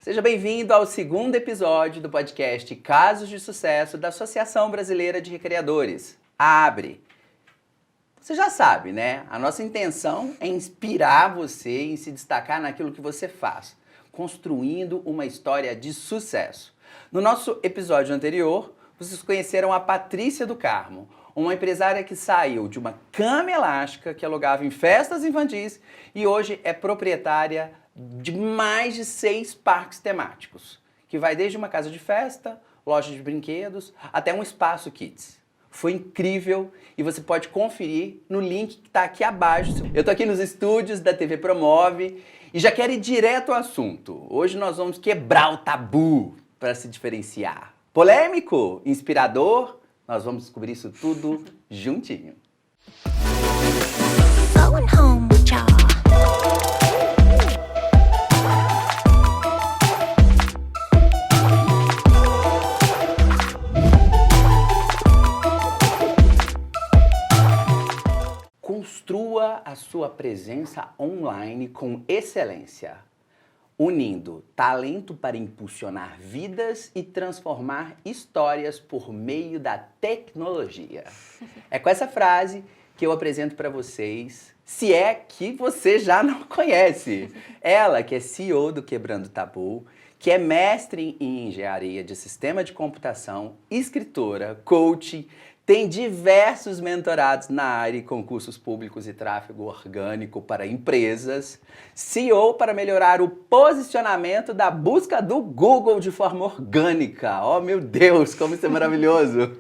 Seja bem-vindo ao segundo episódio do podcast Casos de Sucesso da Associação Brasileira de Recreadores, a ABRE. Você já sabe, né? A nossa intenção é inspirar você em se destacar naquilo que você faz, construindo uma história de sucesso. No nosso episódio anterior, vocês conheceram a Patrícia do Carmo, uma empresária que saiu de uma cama elástica que alugava em festas infantis e hoje é proprietária de mais de 6 parques temáticos, que vai desde uma casa de festa, loja de brinquedos, até um espaço kids. Foi incrível e você pode conferir no link que está aqui abaixo. Eu tô aqui nos estúdios da TV Promove e já quero ir direto ao assunto. Hoje nós vamos quebrar o tabu para se diferenciar. Polêmico? Inspirador? Nós vamos descobrir isso tudo juntinho. Going home with y'all. Construa a sua presença online com excelência, unindo talento para impulsionar vidas e transformar histórias por meio da tecnologia. É com essa frase que eu apresento para vocês, se é que você já não conhece. Ela que é CEO do Quebrando Tabu, que é mestre em engenharia de sistema de computação, escritora, coach, tem diversos mentorados na área e concursos públicos e tráfego orgânico para empresas, CEO para melhorar o posicionamento da busca do Google de forma orgânica. Oh, meu Deus, como isso é maravilhoso!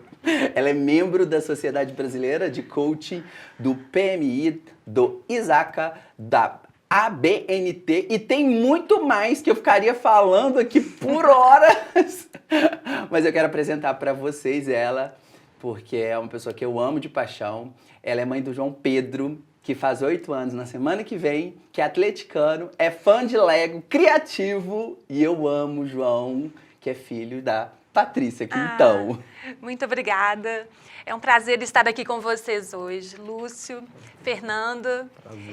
Ela é membro da Sociedade Brasileira de Coaching, do PMI, do ISACA, da ABNT e tem muito mais que eu ficaria falando aqui por horas. Mas eu quero apresentar para vocês ela, porque é uma pessoa que eu amo de paixão. Ela é mãe do João Pedro, que faz 8 anos na semana que vem, que é atleticano, é fã de Lego, criativo, e eu amo o João, que é filho da Patrícia Quintão. Muito obrigada. É um prazer estar aqui com vocês hoje, Lúcio, Fernando,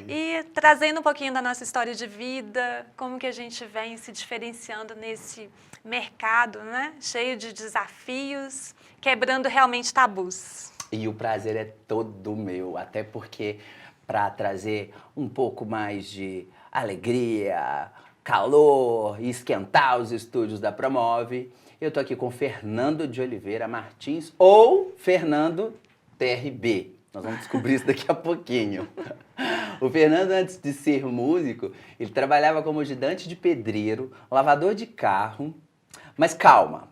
e trazendo um pouquinho da nossa história de vida, como que a gente vem se diferenciando nesse mercado, né? Cheio de desafios, quebrando realmente tabus. E o prazer é todo meu, até porque para trazer um pouco mais de alegria, calor e esquentar os estúdios da Promove, eu tô aqui com Fernando de Oliveira Martins ou Fernando TRB. Nós vamos descobrir isso daqui a pouquinho. O Fernando, antes de ser músico, ele trabalhava como ajudante de pedreiro, lavador de carro. Mas calma,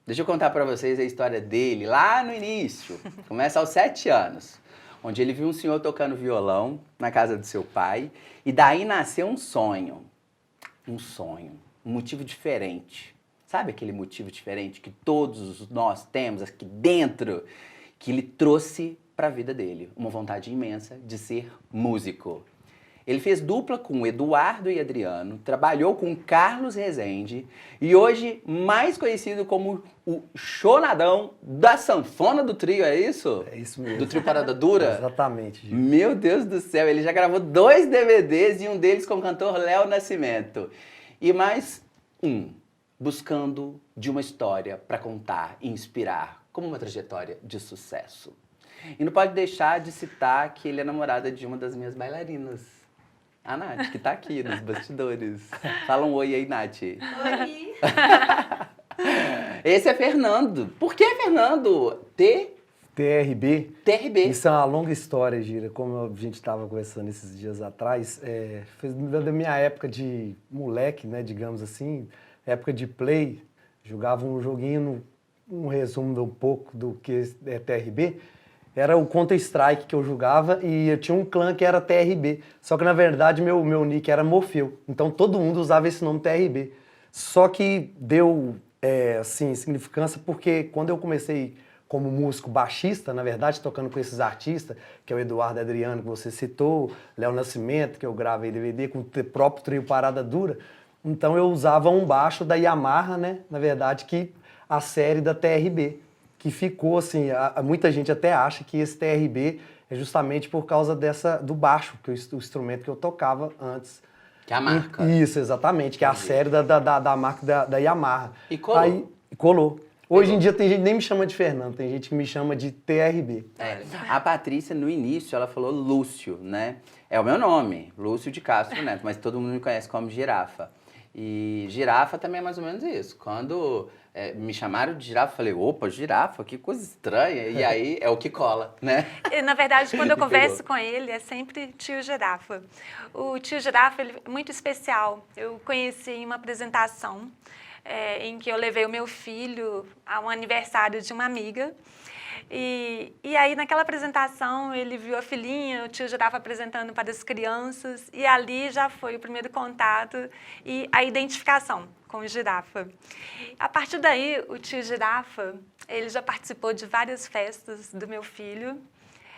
deixa eu contar pra vocês a história dele lá no início. Começa aos 7 anos, onde ele viu um senhor tocando violão na casa do seu pai e daí nasceu um sonho, um motivo diferente. Sabe aquele motivo diferente que todos nós temos aqui dentro, que ele trouxe para a vida dele? Uma vontade imensa de ser músico. Ele fez dupla com Eduardo e Adriano, trabalhou com Carlos Rezende e hoje mais conhecido como o chonadão da sanfona do trio, é isso? É isso mesmo. Do trio Parada Dura? Exatamente, Gil. Meu Deus do céu, ele já gravou 2 DVDs e um deles com o cantor Léo Nascimento. E mais um, buscando de uma história para contar e inspirar, como uma trajetória de sucesso. E não pode deixar de citar que ele é namorada de uma das minhas bailarinas, a Nath, que tá aqui nos bastidores. Fala um oi aí, Nath. Oi! Esse é Fernando. Por que Fernando? TRB. TRB. Isso é uma longa história, Gira. Como a gente estava conversando esses dias atrás, foi da minha época de moleque, né, digamos assim, época de play, jogava um joguinho, um resumo um pouco do que é TRB, era o Counter-Strike que eu jogava e eu tinha um clã que era TRB, só que na verdade meu nick era Morfeu, então todo mundo usava esse nome TRB, só que deu, assim, significância porque quando eu comecei como músico baixista, na verdade, tocando com esses artistas, que é o Eduardo e Adriano, que você citou, Léo Nascimento, que eu gravei DVD, com o próprio trio Parada Dura, então eu usava um baixo da Yamaha, né? Na verdade, que a série da TRB, que ficou assim, muita gente até acha que esse TRB é justamente por causa do baixo, que o instrumento que eu tocava antes. Que é a marca. Isso, exatamente, que é a série da marca da Yamaha. E colou. Aí, colou. Hoje em dia tem gente que nem me chama de Fernando, tem gente que me chama de TRB. A Patrícia, no início, ela falou Lúcio, né? É o meu nome, Lúcio de Castro Neto, mas todo mundo me conhece como Girafa. E girafa também é mais ou menos isso. Quando me chamaram de girafa, eu falei, opa, girafa, que coisa estranha. E aí é o que cola, né? E, na verdade, quando eu converso com ele, é sempre tio Girafa. O tio Girafa, ele é muito especial. Eu conheci em uma apresentação em que eu levei o meu filho a um aniversário de uma amiga. E aí, naquela apresentação, ele viu a filhinha, o tio Girafa apresentando para as crianças, e ali já foi o primeiro contato e a identificação com o Girafa. A partir daí, o tio Girafa, ele já participou de várias festas do meu filho.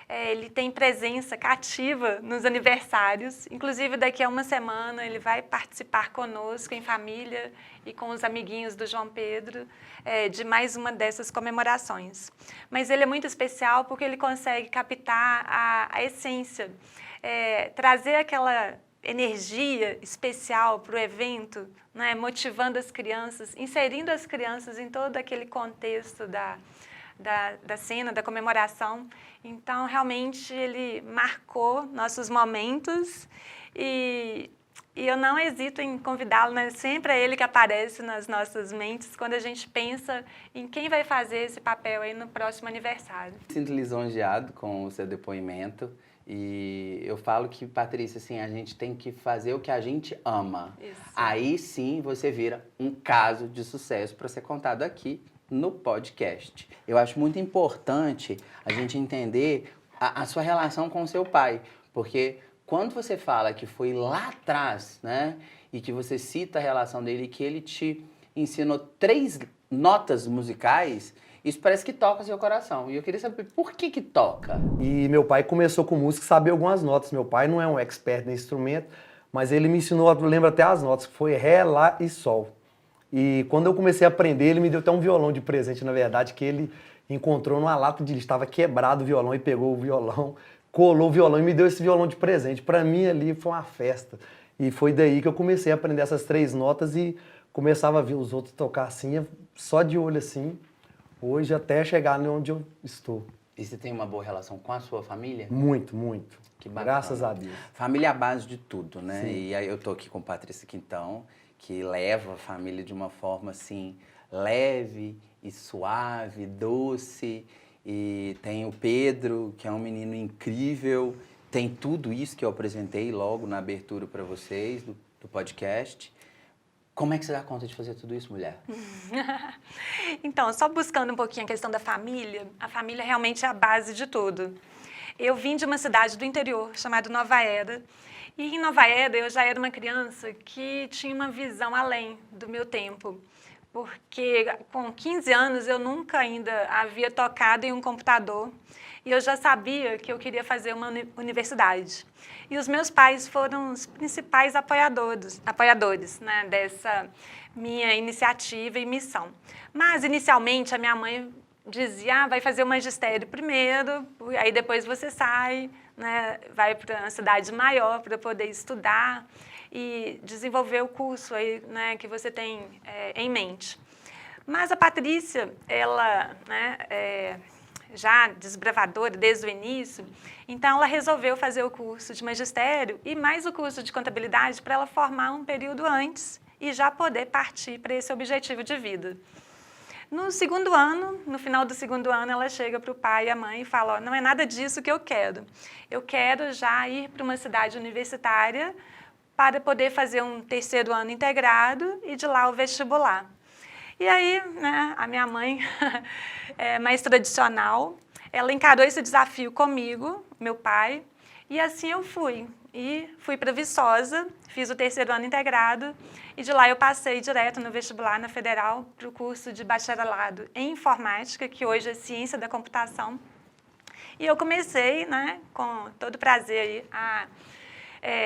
Ele tem presença cativa nos aniversários, inclusive daqui a uma semana ele vai participar conosco em família e com os amiguinhos do João Pedro de mais uma dessas comemorações. Mas ele é muito especial porque ele consegue captar a essência, trazer aquela energia especial para o evento, né, motivando as crianças, inserindo as crianças em todo aquele contexto da cena, da comemoração. Então, realmente, ele marcou nossos momentos e eu não hesito em convidá-lo, né? Sempre é ele que aparece nas nossas mentes quando a gente pensa em quem vai fazer esse papel aí no próximo aniversário. Sinto lisonjeado com o seu depoimento e eu falo que, Patrícia, assim, a gente tem que fazer o que a gente ama. Isso. Aí sim você vira um caso de sucesso para ser contado aqui no podcast. Eu acho muito importante a gente entender a sua relação com o seu pai, porque quando você fala que foi lá atrás, né, e que você cita a relação dele, que ele te ensinou 3 notas musicais, isso parece que toca seu coração. E eu queria saber por que toca? E meu pai começou com música, sabia algumas notas. Meu pai não é um expert nesse instrumento, mas ele me ensinou, eu lembro até as notas, que foi Ré, Lá e Sol. E quando eu comecei a aprender, ele me deu até um violão de presente, na verdade, que ele encontrou numa lata de lixo. Estava quebrado o violão e pegou o violão, colou o violão e me deu esse violão de presente. Para mim, ali foi uma festa. E foi daí que eu comecei a aprender essas 3 notas e começava a ver os outros tocar assim, só de olho assim, hoje até chegar onde eu estou. E você tem uma boa relação com a sua família? Muito, muito. Que bacana. Graças a Deus. Família é a base de tudo, né? Sim. E aí eu tô aqui com Patrícia Quintão, que leva a família de uma forma, assim, leve e suave, doce. E tem o Pedro, que é um menino incrível. Tem tudo isso que eu apresentei logo na abertura para vocês do podcast. Como é que você dá conta de fazer tudo isso, mulher? Então, só buscando um pouquinho a questão da família, a família realmente é a base de tudo. Eu vim de uma cidade do interior chamada Nova Era, e em Nova Era eu já era uma criança que tinha uma visão além do meu tempo, porque com 15 anos eu nunca ainda havia tocado em um computador e eu já sabia que eu queria fazer uma universidade. E os meus pais foram os principais apoiadores, né, dessa minha iniciativa e missão. Mas, inicialmente, a minha mãe dizia, vai fazer o magistério primeiro, aí depois você sai, né, vai para uma cidade maior para poder estudar e desenvolver o curso aí, né, que você tem em mente. Mas a Patrícia, ela, né, já desbravadora desde o início, então ela resolveu fazer o curso de magistério e mais o curso de contabilidade para ela formar um período antes e já poder partir para esse objetivo de vida. No segundo ano, no final do segundo ano, ela chega para o pai e a mãe e fala, ó, não é nada disso que eu quero já ir para uma cidade universitária para poder fazer um 3º ano integrado e de lá o vestibular. E aí, né, a minha mãe, mais tradicional, ela encarou esse desafio comigo, meu pai, e assim eu fui. E fui para Viçosa, fiz o 3º ano integrado, e de lá eu passei direto no vestibular na Federal para o curso de bacharelado em informática, que hoje é ciência da computação. E eu comecei, né, com todo prazer aí, a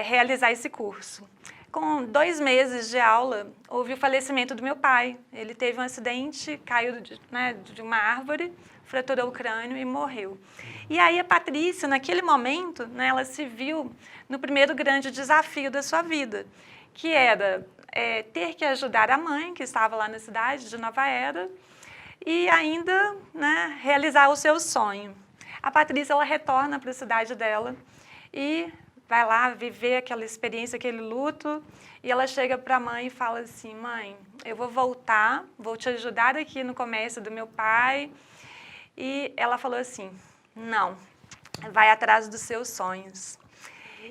realizar esse curso. Com 2 meses de aula, houve o falecimento do meu pai. Ele teve um acidente, caiu de uma árvore, fraturou o crânio e morreu. E aí a Patrícia, naquele momento, né, ela se viu no primeiro grande desafio da sua vida, que era ter que ajudar a mãe, que estava lá na cidade de Nova Era, e ainda, né, realizar o seu sonho. A Patrícia, ela retorna para a cidade dela e vai lá viver aquela experiência, aquele luto, e ela chega para a mãe e fala assim: mãe, eu vou voltar, vou te ajudar aqui no comércio do meu pai. E ela falou assim: não, vai atrás dos seus sonhos.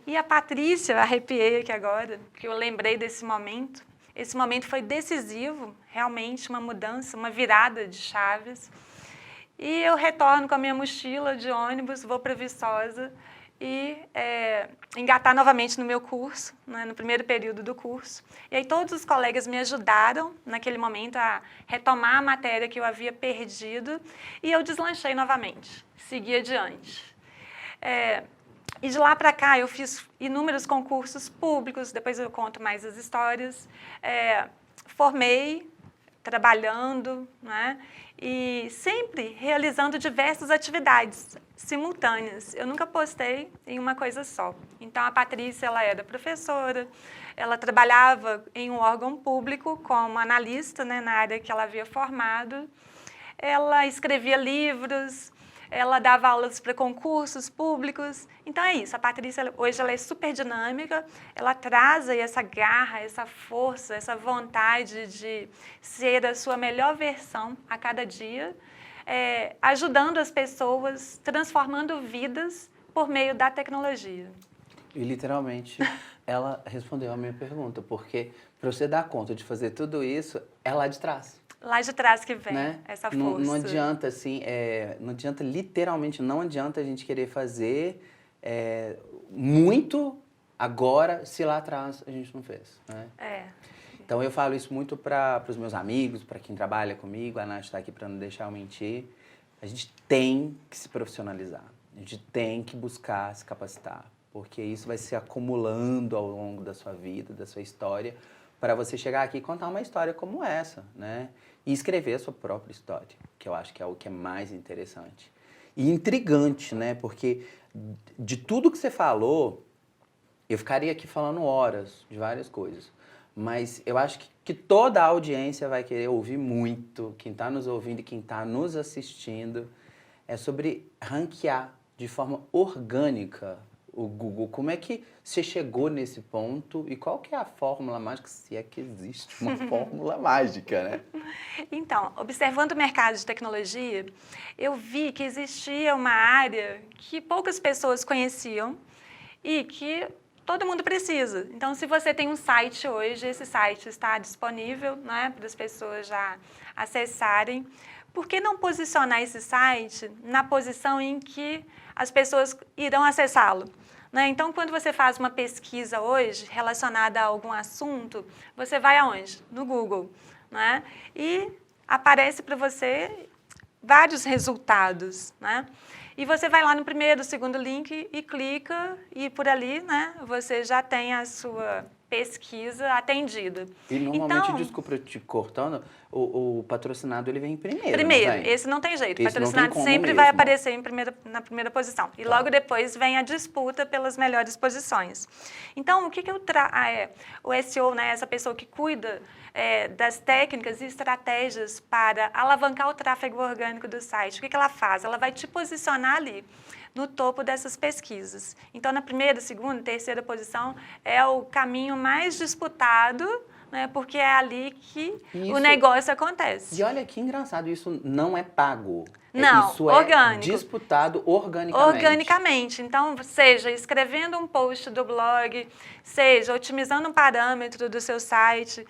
E a Patrícia, eu arrepiei aqui agora, porque eu lembrei desse momento. Esse momento foi decisivo, realmente uma mudança, uma virada de chaves. E eu retorno com a minha mochila de ônibus, vou para Viçosa e engatar novamente no meu curso, né, no primeiro período do curso. E aí todos os colegas me ajudaram, naquele momento, a retomar a matéria que eu havia perdido, e eu deslanchei novamente, segui adiante. E de lá para cá eu fiz inúmeros concursos públicos, depois eu conto mais as histórias. Formei, trabalhando, né? E sempre realizando diversas atividades simultâneas. Eu nunca postei em uma coisa só. Então, a Patrícia, ela era professora, ela trabalhava em um órgão público como analista, né, na área que ela havia formado. Ela escrevia livros, ela dava aulas para concursos públicos. Então é isso, a Patrícia hoje ela é super dinâmica, ela traz aí essa garra, essa força, essa vontade de ser a sua melhor versão a cada dia, ajudando as pessoas, transformando vidas por meio da tecnologia. E literalmente ela respondeu a minha pergunta, porque para você dar conta de fazer tudo isso, é lá de trás. Lá de trás que vem, né? essa força. Não adianta, assim, não adianta, literalmente, não adianta a gente querer fazer muito agora, se lá atrás a gente não fez, né? Então, eu falo isso muito para os meus amigos, para quem trabalha comigo, a Nath está aqui para não deixar eu mentir. A gente tem que se profissionalizar, a gente tem que buscar se capacitar, porque isso vai se acumulando ao longo da sua vida, da sua história, para você chegar aqui e contar uma história como essa, né? E escrever a sua própria história, que eu acho que é o que é mais interessante. E intrigante, né? Porque de tudo que você falou, eu ficaria aqui falando horas de várias coisas. Mas eu acho que toda a audiência vai querer ouvir muito, quem está nos ouvindo e quem está nos assistindo, é sobre ranquear de forma orgânica o Google. Como é que você chegou nesse ponto e qual que é a fórmula mágica, se é que existe uma fórmula mágica, né? Então, observando o mercado de tecnologia, eu vi que existia uma área que poucas pessoas conheciam e que todo mundo precisa. Então, se você tem um site hoje, esse site está disponível, né, para as pessoas já acessarem. Por que não posicionar esse site na posição em que as pessoas irão acessá-lo? Né? Então, quando você faz uma pesquisa hoje relacionada a algum assunto, você vai aonde? No Google. Né? E aparece para você vários resultados. Né? E você vai lá no primeiro, segundo link e clica, e por ali, né, você já tem a sua pesquisa atendida. E normalmente, então, desculpa eu te cortando, o patrocinado ele vem primeiro. Primeiro, não vem? esse não tem jeito. O Esse patrocinado sempre mesmo. vai aparecer na primeira posição. E logo depois vem a disputa pelas melhores posições. Então, o que eu o SEO, né, essa pessoa que cuida das técnicas e estratégias para alavancar o tráfego orgânico do site, o que ela faz? Ela vai te posicionar ali, no topo dessas pesquisas. Então, na primeira, segunda, terceira posição é o caminho mais disputado, né, porque é ali que o negócio acontece. E olha que engraçado, isso não é pago. Não, isso orgânico. É disputado organicamente. Organicamente. Então, seja escrevendo um post do blog, seja otimizando um parâmetro do seu site,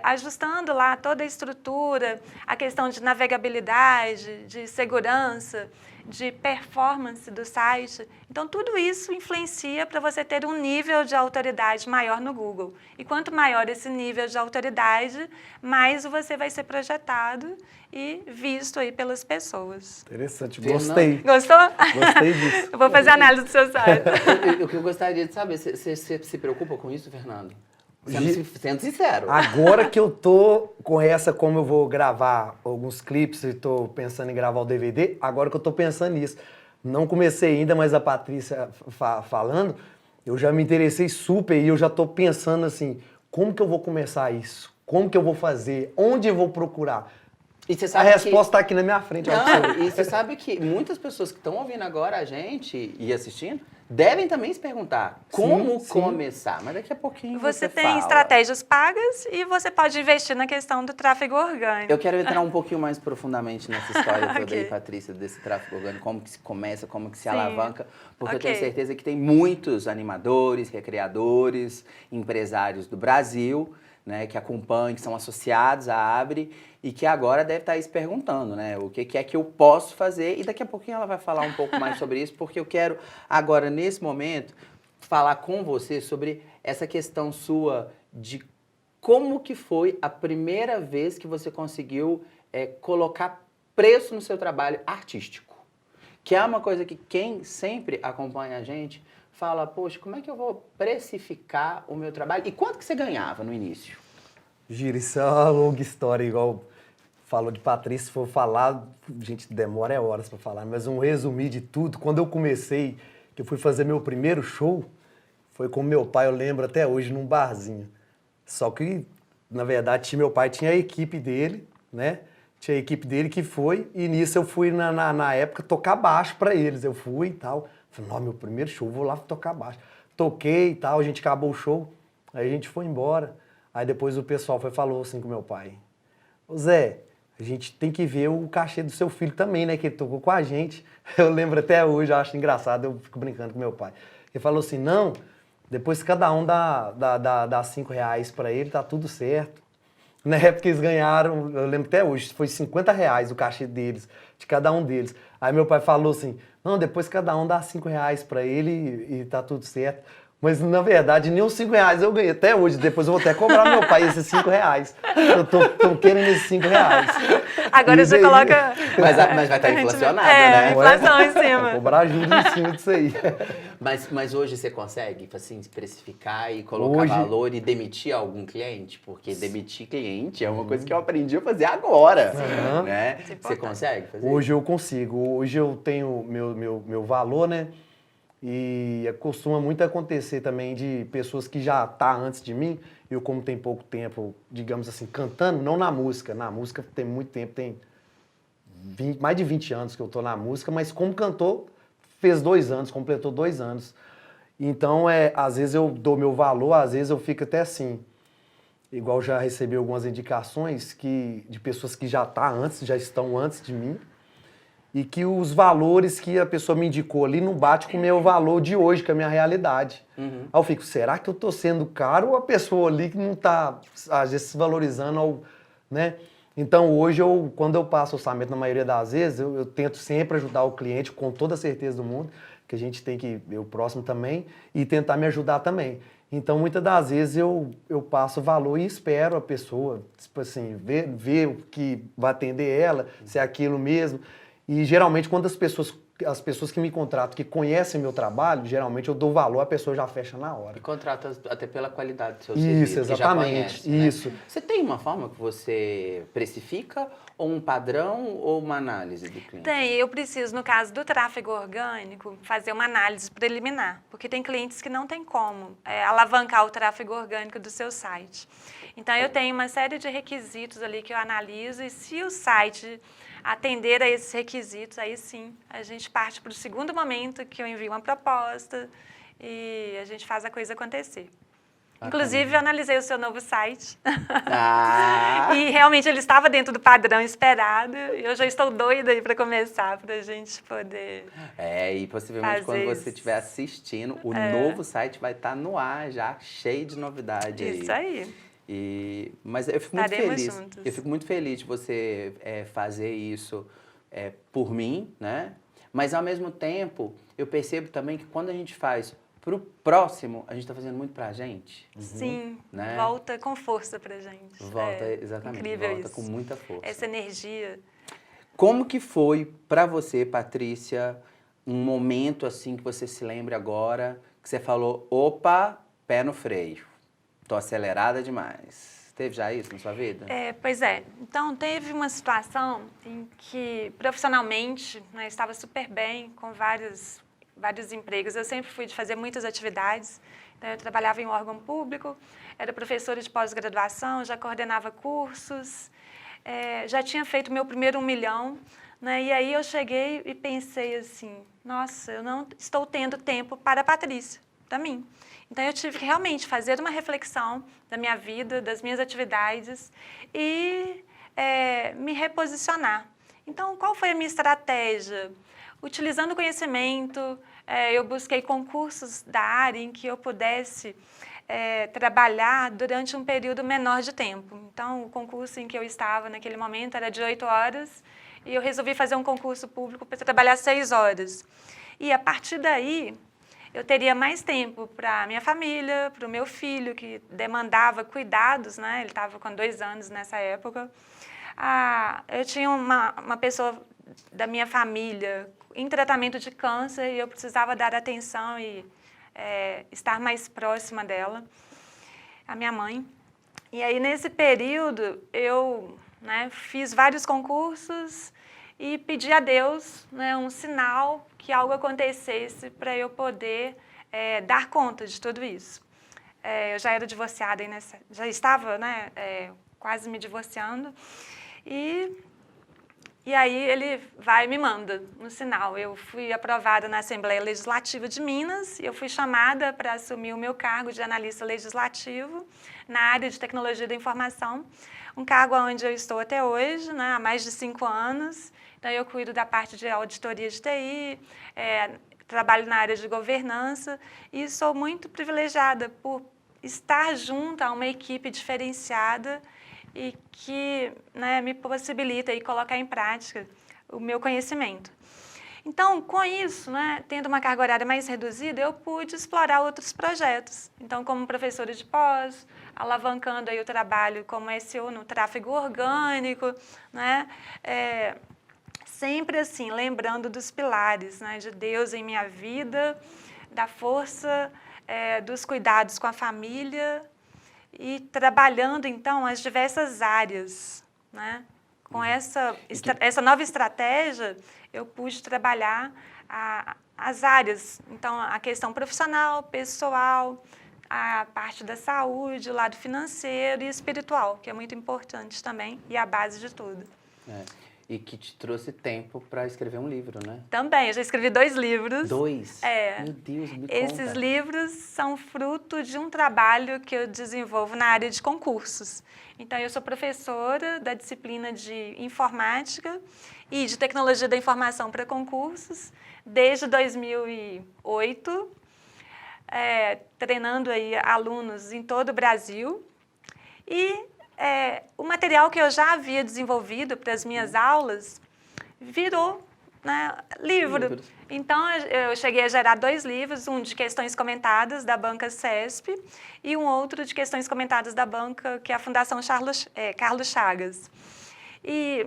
ajustando lá toda a estrutura, a questão de navegabilidade, de segurança, de performance do site. Então, tudo isso influencia para você ter um nível de autoridade maior no Google. E quanto maior esse nível de autoridade, mais você vai ser projetado e visto aí pelas pessoas. Interessante, gostei. Gostou? Gostei disso. Eu vou fazer análise do seu site. O que eu gostaria de saber, você se preocupa com isso, Fernando? Sendo sincero. Agora que eu tô com essa, como eu vou gravar alguns clipes e tô pensando em gravar o DVD, agora que eu tô pensando nisso. Não comecei ainda, mas a Patrícia falando, eu já me interessei super e eu já tô pensando assim, como que eu vou começar isso? Como que eu vou fazer? Onde eu vou procurar? E você A sabe resposta tá aqui na minha frente. ó. Não, e você sabe que muitas pessoas que estão ouvindo agora a gente e assistindo devem também se perguntar como sim. começar. Mas daqui a pouquinho você tem fala. estratégias pagas e você pode investir na questão do tráfego orgânico. Eu quero entrar um pouquinho mais profundamente nessa história toda Ok. aí, Patrícia, desse tráfego orgânico, como que se começa, como que se Sim. alavanca, porque eu Ok. tenho certeza que tem muitos animadores, recreadores, empresários do Brasil, né, que acompanham, que são associados à Abre e que agora deve estar aí se perguntando, né, o que é que eu posso fazer, e daqui a pouquinho ela vai falar um pouco mais sobre isso, porque eu quero agora, nesse momento, falar com você sobre essa questão sua de como que foi a primeira vez que você conseguiu colocar preço no seu trabalho artístico? Que é uma coisa que quem sempre acompanha a gente fala, poxa, como é que eu vou precificar o meu trabalho? E quanto que você ganhava no início? Gira, isso é uma longa história, igual falou de Patrícia, se for falar, gente, demora horas para falar, mas um resumir de tudo, quando eu comecei, que eu fui fazer meu primeiro show, foi com meu pai, eu lembro até hoje, num barzinho. Só que, na verdade, meu pai tinha a equipe dele, né? Tinha a equipe dele que foi, e nisso eu fui, na época, tocar baixo para eles. Eu fui e tal. Falei, não, meu primeiro show, vou lá tocar baixo. Toquei e tal, a gente acabou o show, aí a gente foi embora. Aí depois o pessoal falou assim com meu pai, ô Zé, a gente tem que ver o cachê do seu filho também, né? Que ele tocou com a gente. Eu lembro até hoje, eu acho engraçado, eu fico brincando com meu pai. Ele falou assim, não, depois cada um dá R$5 pra ele, tá tudo certo. Na época eles ganharam, eu lembro até hoje, foi R$50 o cachê deles, de cada um deles. Aí meu pai falou assim, não, depois cada um dá R$5 pra ele e tá tudo certo. Mas, na verdade, nem os R$5 eu ganhei até hoje. Depois eu vou até cobrar meu pai esses R$5. Eu tô querendo esses R$5. Agora você coloca... Mas vai estar inflacionado, né? inflação em Vou cima. cobrar juros em cima disso aí. Mas hoje você consegue, assim, precificar e colocar Hoje- valor e demitir algum cliente? Porque demitir cliente é uma coisa que eu aprendi a fazer agora, Aham. né? Isso é Você importante. consegue fazer? Hoje eu consigo. Hoje eu tenho meu valor, né? E costuma muito acontecer também de pessoas que já tá antes de mim, eu como tem pouco tempo, digamos assim, cantando, não na música. Na música tem muito tempo, tem mais de 20 anos que eu tô na música, mas como cantor, fez 2 anos, completou 2 anos. Então, às vezes eu dou meu valor, às vezes eu fico até assim. Igual já recebi algumas indicações de pessoas que já estão antes de mim, e que os valores que a pessoa me indicou ali não bate com o meu valor de hoje, com a minha realidade. Aí eu fico, será que eu tô sendo caro ou a pessoa ali que não tá, às vezes, se valorizando, né? Então hoje, quando eu passo orçamento, na maioria das vezes, eu tento sempre ajudar o cliente com toda a certeza do mundo, que a gente tem que ver o próximo também e tentar me ajudar também. Então, muitas das vezes eu passo valor e espero a pessoa, tipo assim, ver o que vai atender ela, se é aquilo mesmo. E geralmente, quando as pessoas que me contratam, que conhecem meu trabalho, geralmente eu dou valor, a pessoa já fecha na hora. E contrata até pela qualidade do seu Isso, serviço, que já exatamente, conhece, né? isso. Você tem uma forma que você precifica, ou um padrão, ou uma análise do cliente? Tem, eu preciso, no caso do tráfego orgânico, fazer uma análise preliminar, porque tem clientes que não tem como alavancar o tráfego orgânico do seu site. Então, eu tenho uma série de requisitos ali que eu analiso e se o site atender a esses requisitos, aí sim, a gente parte para o segundo momento que eu envio uma proposta e a gente faz a coisa acontecer. Inclusive, eu analisei o seu novo site. Ah! E realmente ele estava dentro do padrão esperado. E eu já estou doida aí para começar, para a gente poder... E possivelmente quando fazer você isso. estiver assistindo, o novo site vai estar no ar já, cheio de novidade aí. Isso aí. Mas eu fico muito Estaremos feliz. juntos. Eu fico muito feliz de você fazer isso por mim, né? Mas ao mesmo tempo, eu percebo também que quando a gente faz pro próximo, a gente está fazendo muito pra gente. Sim, Né? volta com força pra gente. Volta, exatamente, Incrível volta isso. com muita força. Essa energia. Como que foi pra você, Patrícia, um momento assim que você se lembra agora, que você falou, opa, pé no freio? tô acelerada demais. Teve já isso na sua vida? Pois é. Então, teve uma situação em que, profissionalmente, né, estava super bem, com vários empregos. Eu sempre fui de fazer muitas atividades. Então, eu trabalhava em um órgão público, era professora de pós-graduação, já coordenava cursos, já tinha feito meu primeiro 1 milhão. Né? E aí eu cheguei e pensei assim, nossa, eu não estou tendo tempo para a Patrícia, para mim. Então eu tive que realmente fazer uma reflexão da minha vida, das minhas atividades e me reposicionar. Então, qual foi a minha estratégia? Utilizando o conhecimento, eu busquei concursos da área em que eu pudesse trabalhar durante um período menor de tempo. Então, o concurso em que eu estava naquele momento era de 8 horas, e eu resolvi fazer um concurso público para trabalhar 6 horas. E, a partir daí, eu teria mais tempo para a minha família, para o meu filho, que demandava cuidados, né? Ele estava com 2 anos nessa época. Eu tinha uma pessoa da minha família em tratamento de câncer e eu precisava dar atenção e estar mais próxima dela, a minha mãe. E aí, nesse período, eu fiz vários concursos e pedi a Deus um sinal que algo acontecesse para eu poder dar conta de tudo isso. Eu já era divorciada, já estava quase me divorciando. E aí ele vai e me manda um sinal. Eu fui aprovada na Assembleia Legislativa de Minas e eu fui chamada para assumir o meu cargo de analista legislativo na área de tecnologia da informação, um cargo onde eu estou até hoje, há mais de 5 anos. Então, eu cuido da parte de auditoria de TI, trabalho na área de governança e sou muito privilegiada por estar junto a uma equipe diferenciada e que me possibilita aí colocar em prática o meu conhecimento. Então, com isso, tendo uma carga horária mais reduzida, eu pude explorar outros projetos. Então, como professora de pós, alavancando aí o trabalho como SEO no tráfego orgânico, sempre assim, lembrando dos pilares de Deus em minha vida, da força, dos cuidados com a família e trabalhando, então, as diversas áreas. Com essa nova estratégia, eu pude trabalhar as áreas. Então, a questão profissional, pessoal, a parte da saúde, o lado financeiro e espiritual, que é muito importante também e a base de tudo. E que te trouxe tempo para escrever um livro, né? Também, eu já escrevi 2 livros. 2? Meu Deus, me conta. Esses livros são fruto de um trabalho que eu desenvolvo na área de concursos. Então, eu sou professora da disciplina de informática e de tecnologia da informação para concursos desde 2008, treinando aí alunos em todo o Brasil. E o material que eu já havia desenvolvido para as minhas aulas virou livro. Então, eu cheguei a gerar 2 livros, um de questões comentadas da banca CESP e um outro de questões comentadas da banca, que é a Fundação Carlos Chagas. E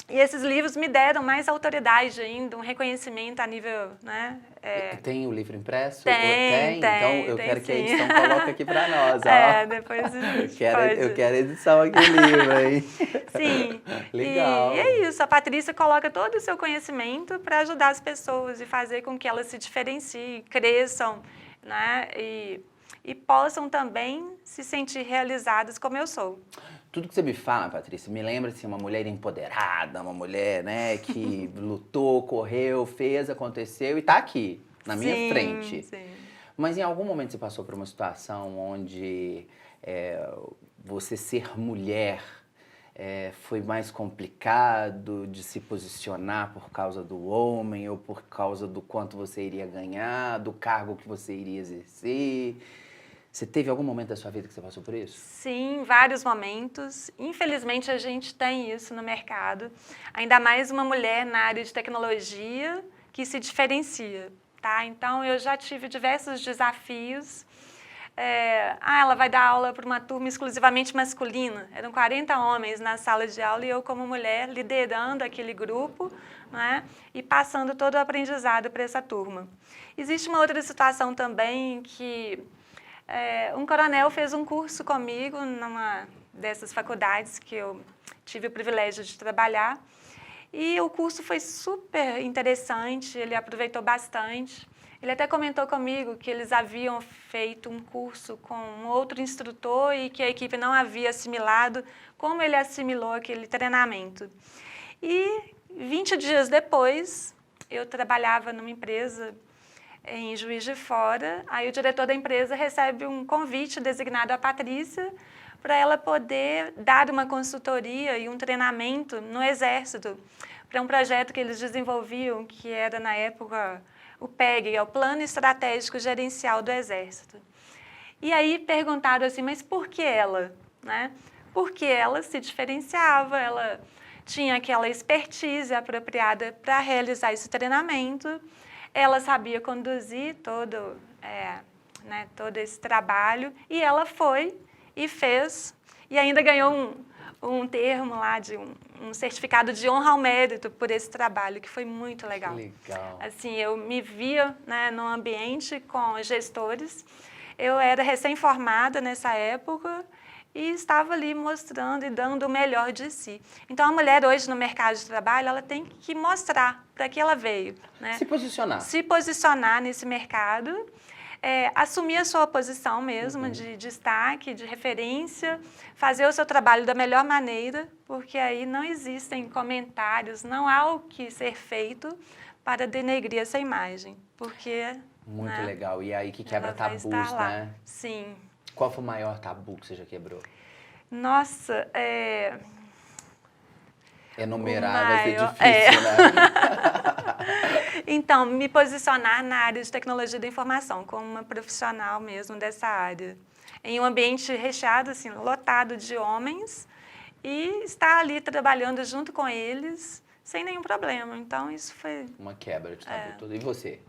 esses livros me deram mais autoridade ainda, um reconhecimento a nível... Tem o livro impresso? Tem, Então, eu quero que a edição coloque aqui para nós. Depois a gente eu quero a edição aqui no livro, hein? Sim. Legal. E é isso, a Patrícia coloca todo o seu conhecimento para ajudar as pessoas e fazer com que elas se diferenciem, cresçam, e possam também se sentir realizadas como eu sou. Tudo que você me fala, Patrícia, me lembra assim, uma mulher empoderada, uma mulher que lutou, correu, fez, aconteceu e está aqui, na minha frente. Sim. Mas em algum momento você passou por uma situação onde você ser mulher foi mais complicado de se posicionar por causa do homem ou por causa do quanto você iria ganhar, do cargo que você iria exercer? Você teve algum momento da sua vida que você passou por isso? Sim, vários momentos. Infelizmente, a gente tem isso no mercado. Ainda mais uma mulher na área de tecnologia que se diferencia, tá? Então, eu já tive diversos desafios. Ela vai dar aula para uma turma exclusivamente masculina. Eram 40 homens na sala de aula e eu, como mulher, liderando aquele grupo, e passando todo o aprendizado para essa turma. Existe uma outra situação também que um coronel fez um curso comigo numa dessas faculdades que eu tive o privilégio de trabalhar. E o curso foi super interessante, ele aproveitou bastante. Ele até comentou comigo que eles haviam feito um curso com um outro instrutor e que a equipe não havia assimilado como ele assimilou aquele treinamento. E 20 dias depois, eu trabalhava numa empresa em Juiz de Fora, aí o diretor da empresa recebe um convite designado a Patrícia para ela poder dar uma consultoria e um treinamento no Exército para um projeto que eles desenvolviam, que era na época o PEG, é o Plano Estratégico Gerencial do Exército. E aí perguntaram assim, mas por que ela? Né? Porque ela se diferenciava, ela tinha aquela expertise apropriada para realizar esse treinamento, ela sabia conduzir todo esse trabalho e ela foi e fez e ainda ganhou um termo lá, de um certificado de honra ao mérito por esse trabalho, que foi muito legal. Legal. Assim, eu me via, né, num ambiente com gestores, eu era recém-formada nessa época e estava ali mostrando e dando o melhor de si. Então, a mulher hoje no mercado de trabalho, ela tem que mostrar para que ela veio. Né? Se posicionar. Se posicionar nesse mercado, assumir a sua posição mesmo de destaque, de referência, fazer o seu trabalho da melhor maneira, porque aí não existem comentários, não há o que ser feito para denegrir essa imagem, porque... Muito né, legal. E aí que quebra ela vai tabus, estar lá. né? Sim. Qual foi o maior tabu que você já quebrou? Nossa, Enumerar vai ser maior- difícil, né? Então, me posicionar na área de tecnologia da informação, como uma profissional mesmo dessa área. Em um ambiente recheado, assim, lotado de homens, e estar ali trabalhando junto com eles, sem nenhum problema. Então, isso foi... Uma quebra de tabu todo. E você?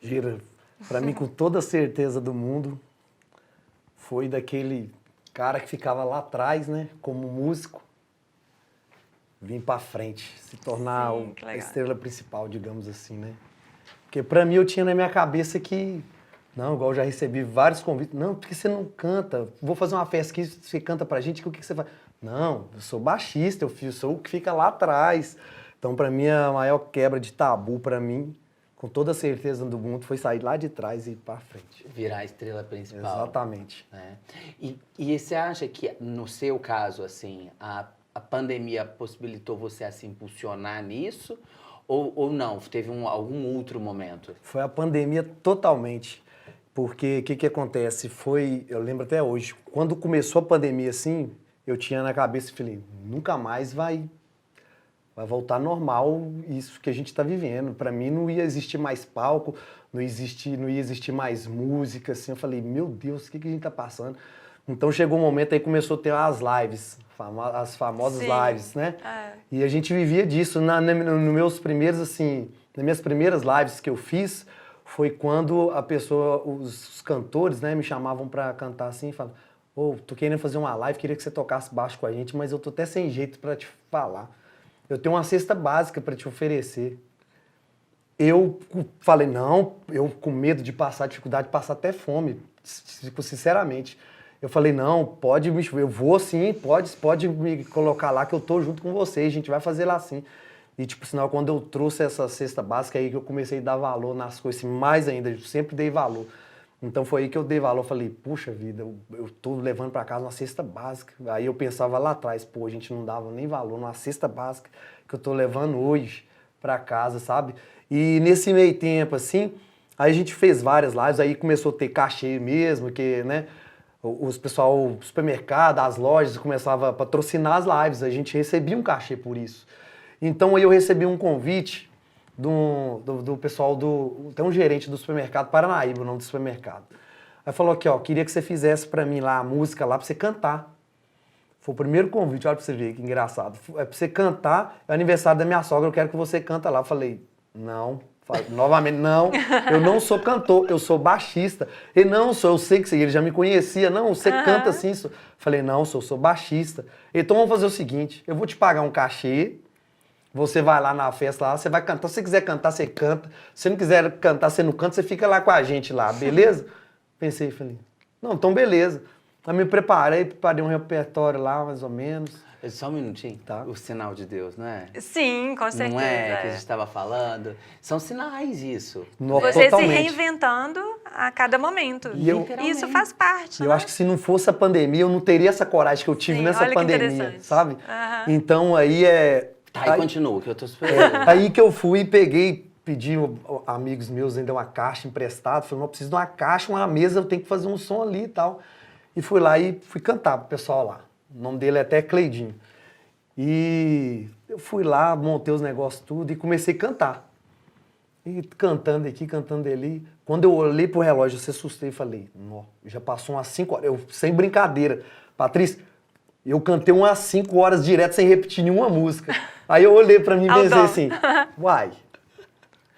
Gira, pra mim, com toda a certeza do mundo, foi daquele cara que ficava lá atrás, né, como músico, vir pra frente, se tornar Sim, que a legal. estrela principal, digamos assim, né? Porque pra mim eu tinha na minha cabeça que, não, igual eu já recebi vários convites, não, porque você não canta? Vou fazer uma festa aqui, você canta pra gente, o que você faz? Não, eu sou baixista, eu sou o que fica lá atrás. Então, pra mim, a maior quebra de tabu pra mim, com toda a certeza do mundo, foi sair lá de trás e ir pra frente. Virar a estrela principal. Exatamente. Né? E você acha que, no seu caso, assim, a pandemia possibilitou você a se impulsionar nisso? Ou não? Teve algum outro momento? Foi a pandemia totalmente. Porque o que acontece? Eu lembro até hoje, quando começou a pandemia assim, eu tinha na cabeça e falei, nunca mais vai voltar normal isso que a gente está vivendo. Para mim não ia existir mais palco, não ia existir mais música, assim. Eu falei, meu Deus, o que a gente está passando? Então chegou um momento aí começou a ter as lives, as famosas Sim. lives, né? E a gente vivia disso. Nas minhas primeiras lives que eu fiz, foi quando os cantores, né, me chamavam para cantar assim, e falavam, tô querendo fazer uma live, queria que você tocasse baixo com a gente, mas eu tô até sem jeito para te falar. Eu tenho uma cesta básica para te oferecer. Eu falei, não, eu com medo de passar dificuldade, passar até fome, sinceramente. Eu falei, não, eu vou sim, pode me colocar lá que eu tô junto com vocês, a gente vai fazer lá sim. E, sinal, quando eu trouxe essa cesta básica, aí que eu comecei a dar valor nas coisas, assim, mais ainda, eu sempre dei valor. Então foi aí que eu dei valor, eu falei, puxa vida, eu tô levando para casa uma cesta básica. Aí eu pensava lá atrás, a gente não dava nem valor numa cesta básica que eu tô levando hoje para casa, sabe? E nesse meio tempo, assim, aí a gente fez várias lives, aí começou a ter cachê mesmo, que, né, o supermercado, as lojas começavam a patrocinar as lives, a gente recebia um cachê por isso. Então aí eu recebi um convite do pessoal tem um gerente do supermercado, Paranaíba, o nome do supermercado. Aí falou aqui, queria que você fizesse pra mim lá a música lá pra você cantar. Foi o primeiro convite, olha pra você ver que engraçado. É pra você cantar, é o aniversário da minha sogra, eu quero que você canta lá. Eu falei, não, novamente, não, eu não sou cantor, eu sou baixista. Ele, não, eu sei que ele já me conhecia, não, você canta assim. Falei, não, eu sou baixista. Então vamos fazer o seguinte, eu vou te pagar um cachê, você vai lá na festa lá, você vai cantar. Se você quiser cantar, você canta. Se você não quiser cantar, você não canta, você fica lá com a gente lá, beleza? Pensei, falei, Não, então beleza. Aí me preparei um repertório lá, mais ou menos. Só um minutinho. Tá. O sinal de Deus, não é? Sim, com certeza. Não é que a gente estava falando? São sinais isso. Você Totalmente. se reinventando a cada momento. E eu- Isso faz parte, Eu né? acho que se não fosse a pandemia, eu não teria essa coragem que eu tive Sim, nessa olha que pandemia, interessante. sabe? Aham. Então aí Tá, e aí- continua, que eu tô esperando. Aí que eu fui e peguei, pedi amigos meus ainda uma caixa emprestada, falei, não, eu preciso de uma caixa, uma mesa, eu tenho que fazer um som ali e tal. E fui lá e fui cantar pro pessoal lá. O nome dele é até Cleidinho. E eu fui lá, montei os negócios tudo e comecei a cantar. E cantando aqui, cantando ali. Quando eu olhei pro relógio, eu se assustei e falei, não, já passou umas 5 horas. Eu, sem brincadeira. Patrícia, eu cantei umas 5 horas direto sem repetir nenhuma música. Aí eu olhei pra mim e pensei Aldão. assim, uai,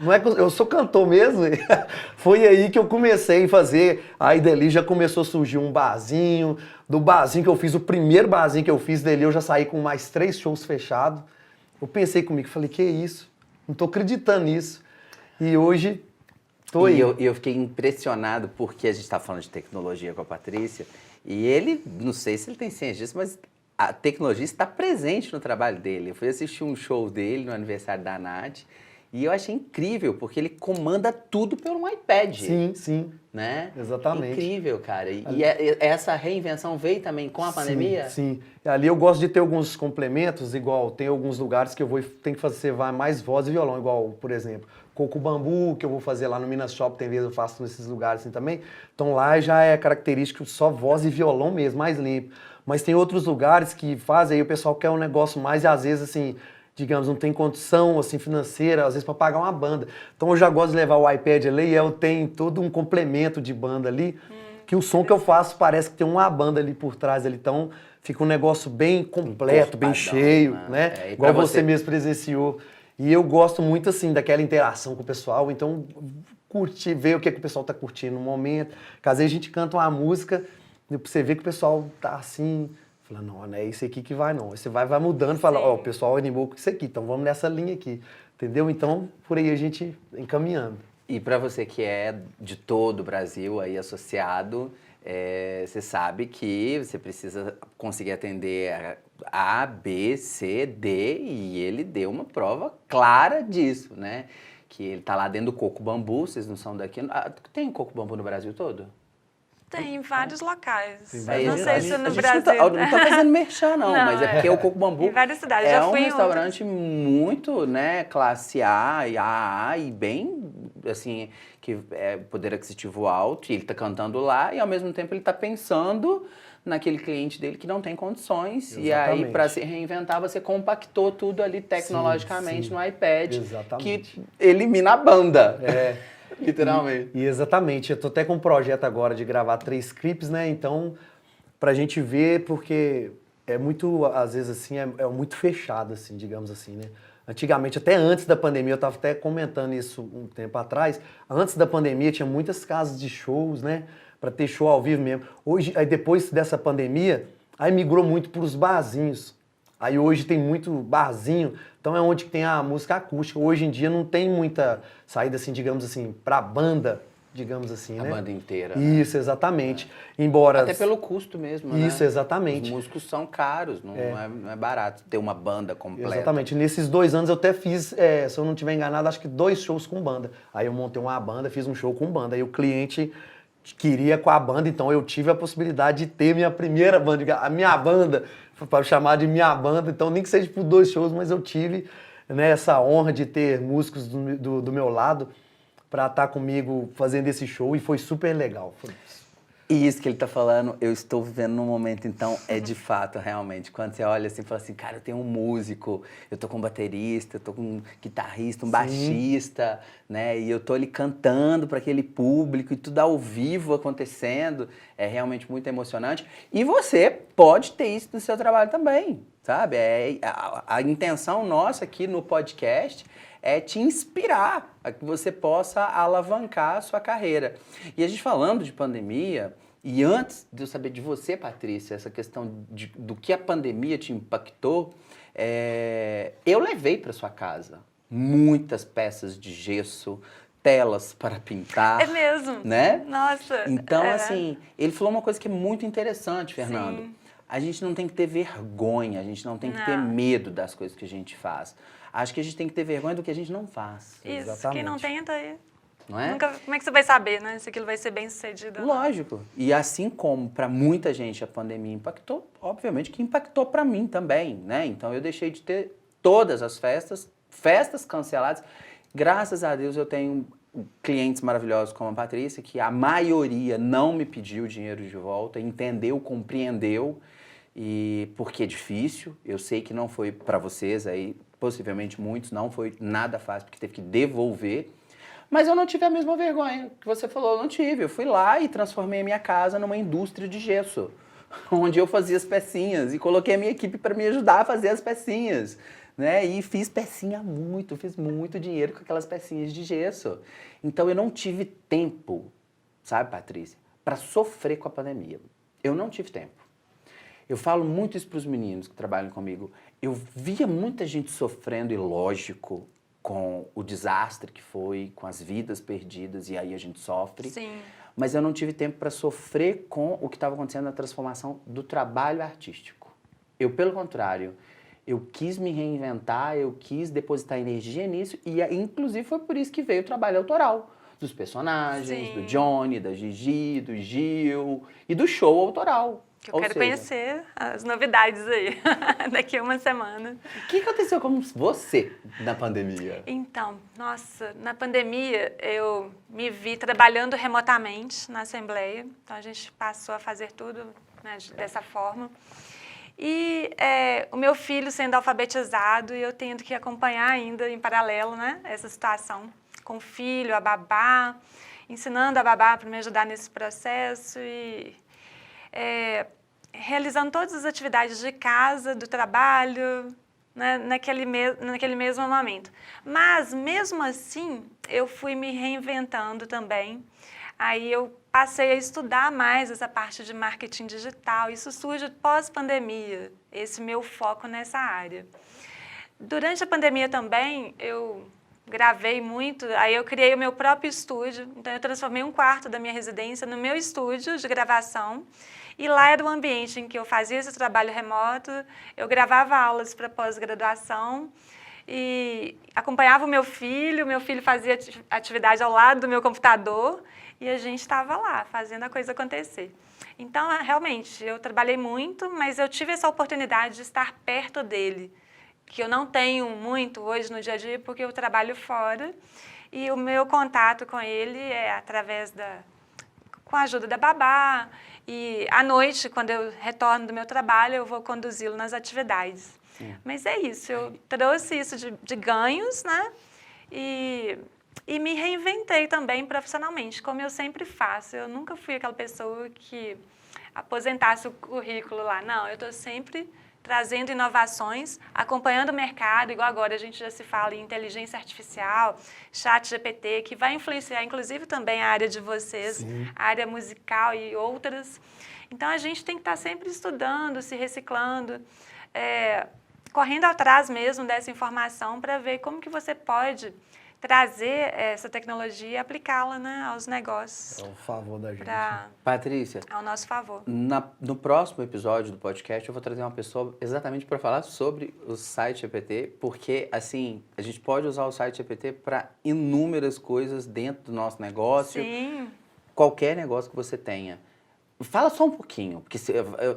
não é que eu sou cantor mesmo? Foi aí que eu comecei a fazer. Aí dali já começou a surgir um barzinho. Do barzinho que eu fiz, o primeiro barzinho que eu fiz, dali eu já saí com mais 3 shows fechados. Eu pensei comigo, falei, que isso? Não tô acreditando nisso. E hoje, tô aí. E eu fiquei impressionado porque a gente tá falando de tecnologia com a Patrícia e ele, não sei se ele tem ciência disso, mas a tecnologia está presente no trabalho dele. Eu fui assistir um show dele no aniversário da Nath e eu achei incrível porque ele comanda tudo pelo iPad. Sim, sim. Né? Exatamente. Incrível, cara. Essa reinvenção veio também com a pandemia? Sim. Ali eu gosto de ter alguns complementos, igual tem alguns lugares que eu vou tem que fazer mais voz e violão, igual, por exemplo, Coco Bambu, que eu vou fazer lá no Minas Shop, tem vezes eu faço nesses lugares assim também. Então lá já é característico só voz e violão mesmo, mais limpo. Mas tem outros lugares que fazem, aí o pessoal quer um negócio mais, e às vezes assim, digamos, não tem condição assim financeira, às vezes para pagar uma banda. Então eu já gosto de levar o iPad ali e eu tenho todo um complemento de banda ali, que o som que eu faço parece que tem uma banda ali por trás ali, então fica um negócio bem completo, bem cheio, né? É, e Igual pra você mesmo presenciou. E eu gosto muito assim daquela interação com o pessoal, então curtir, ver o que, é que o pessoal tá curtindo no momento. Porque às vezes a gente canta uma música e você vê que o pessoal tá assim, fala, não é isso aqui que vai não. Aí você vai mudando, fala, ó, o pessoal animou com isso aqui, então vamos nessa linha aqui, entendeu? Então, por aí a gente encaminhando. E para você que é de todo o Brasil aí associado, você sabe que você precisa conseguir atender A, B, C, D, e ele deu uma prova clara disso, né? Que ele tá lá dentro do Coco Bambu, vocês não são daqui. Tem Coco Bambu no Brasil todo? Tem vários locais. vários Não sei se no a gente Brasil. não tá fazendo merchan, não, Não, mas é porque o Coco Bambu em várias cidades. é Já um fui em restaurante muito, né, classe A e AA e bem, assim, que é poder aquisitivo alto, e ele tá cantando lá e ao mesmo tempo ele tá pensando naquele cliente dele que não tem condições. Exatamente. E aí, para se reinventar, você compactou tudo ali tecnologicamente sim. no iPad, Exatamente. que elimina a banda. É. Literalmente. E exatamente, eu tô até com um projeto agora de gravar 3 clipes, né? Então, pra gente ver, porque é muito, às vezes assim, é muito fechado, assim, digamos assim, né? Antigamente, até antes da pandemia, eu tava até comentando isso um tempo atrás, antes da pandemia tinha muitas casas de shows, né? Pra ter show ao vivo mesmo. Hoje, aí depois dessa pandemia, aí migrou muito pros barzinhos. Aí hoje tem muito barzinho, então é onde tem a música acústica. Hoje em dia não tem muita saída, assim, digamos assim, pra banda, digamos assim, A né? banda inteira. Né? Isso, exatamente. Embora... Até pelo custo mesmo, né? Isso, exatamente. Os músicos são caros, não é barato ter uma banda completa. Exatamente. Nesses 2 anos eu até fiz, se eu não estiver enganado, acho que 2 shows com banda. Aí eu montei uma banda, fiz um show com banda. Aí o cliente queria com a banda, então eu tive a possibilidade de ter minha primeira banda, a minha banda, para chamar de minha banda. Então nem que seja por 2 shows, mas eu tive, né, essa honra de ter músicos do meu lado para estar comigo fazendo esse show e foi super legal. E isso que ele tá falando, eu estou vivendo num momento, então, é de fato, realmente. Quando você olha assim e fala assim, cara, eu tenho um músico, eu tô com um baterista, eu tô com um guitarrista, um baixista, né? E eu tô ali cantando para aquele público e tudo ao vivo acontecendo. É realmente muito emocionante. E você pode ter isso no seu trabalho também, sabe? A intenção nossa aqui no podcast é te inspirar a que você possa alavancar a sua carreira. E a gente falando de pandemia, e antes de eu saber de você, Patrícia, essa questão do que a pandemia te impactou, eu levei para sua casa muitas peças de gesso, telas para pintar. É mesmo? Né? Nossa. Então, assim, ele falou uma coisa que é muito interessante, Fernando. Sim. A gente não tem que ter vergonha, a gente não tem que ter Não. medo das coisas que a gente faz. Acho que a gente tem que ter vergonha do que a gente não faz. Isso, Exatamente. quem não tenta aí. Não é? Como é que você vai saber, né? Se aquilo vai ser bem sucedido. ou não? Lógico. E assim como para muita gente a pandemia impactou, obviamente que impactou para mim também, né? Então eu deixei de ter todas as festas canceladas. Graças a Deus eu tenho clientes maravilhosos como a Patrícia, que a maioria não me pediu dinheiro de volta, entendeu, compreendeu, e porque é difícil. Eu sei que não foi para vocês aí, possivelmente muitos, não foi nada fácil porque teve que devolver. Mas eu não tive a mesma vergonha que você falou, eu não tive. Eu fui lá e transformei a minha casa numa indústria de gesso, onde eu fazia as pecinhas e coloquei a minha equipe para me ajudar a fazer as pecinhas, né? E fiz muito dinheiro com aquelas pecinhas de gesso. Então eu não tive tempo, sabe, Patrícia, para sofrer com a pandemia. Eu não tive tempo. Eu falo muito isso para os meninos que trabalham comigo. Eu via muita gente sofrendo, e lógico, com o desastre que foi, com as vidas perdidas, e aí a gente sofre. Sim. Mas eu não tive tempo para sofrer com o que estava acontecendo na transformação do trabalho artístico. Eu, pelo contrário, eu quis me reinventar, eu quis depositar energia nisso, e inclusive foi por isso que veio o trabalho autoral. Dos personagens, Sim. do Johnny, da Gigi, do Gil e do show autoral. Que eu quero conhecer as novidades aí, daqui a uma semana. O que aconteceu com você na pandemia? Então, nossa, na pandemia eu me vi trabalhando remotamente na Assembleia. Então a gente passou a fazer tudo, né, dessa forma. E o meu filho sendo alfabetizado e eu tendo que acompanhar ainda em paralelo, né, essa situação com o filho, a babá, ensinando a babá para me ajudar nesse processo e realizando todas as atividades de casa, do trabalho, né, naquele mesmo momento. Mas, mesmo assim, eu fui me reinventando também. Aí eu passei a estudar mais essa parte de marketing digital. Isso surge pós-pandemia, esse meu foco nessa área. Durante a pandemia também, eu gravei muito, aí eu criei o meu próprio estúdio. Então, eu transformei um quarto da minha residência no meu estúdio de gravação. E lá era o ambiente em que eu fazia esse trabalho remoto, eu gravava aulas para pós-graduação e acompanhava o meu filho fazia atividade ao lado do meu computador e a gente estava lá, fazendo a coisa acontecer. Então, realmente, eu trabalhei muito, mas eu tive essa oportunidade de estar perto dele, que eu não tenho muito hoje no dia a dia, porque eu trabalho fora e o meu contato com ele é através com a ajuda da babá. E à noite, quando eu retorno do meu trabalho, eu vou conduzi-lo nas atividades. Sim. Mas é isso, eu trouxe isso de ganhos, né? E me reinventei também profissionalmente, como eu sempre faço. Eu nunca fui aquela pessoa que aposentasse o currículo lá. Não, eu estou sempre trazendo inovações, acompanhando o mercado, igual agora a gente já se fala em inteligência artificial, ChatGPT, que vai influenciar inclusive também a área de vocês, sim, a área musical e outras. Então a gente tem que estar sempre estudando, se reciclando, correndo atrás mesmo dessa informação para ver como que você pode trazer essa tecnologia e aplicá-la, né, aos negócios. É um favor da gente. Patrícia, ao nosso favor. No próximo episódio do podcast, eu vou trazer uma pessoa exatamente para falar sobre o site GPT, porque, assim, a gente pode usar o site GPT para inúmeras coisas dentro do nosso negócio. Sim. Qualquer negócio que você tenha. Fala só um pouquinho, porque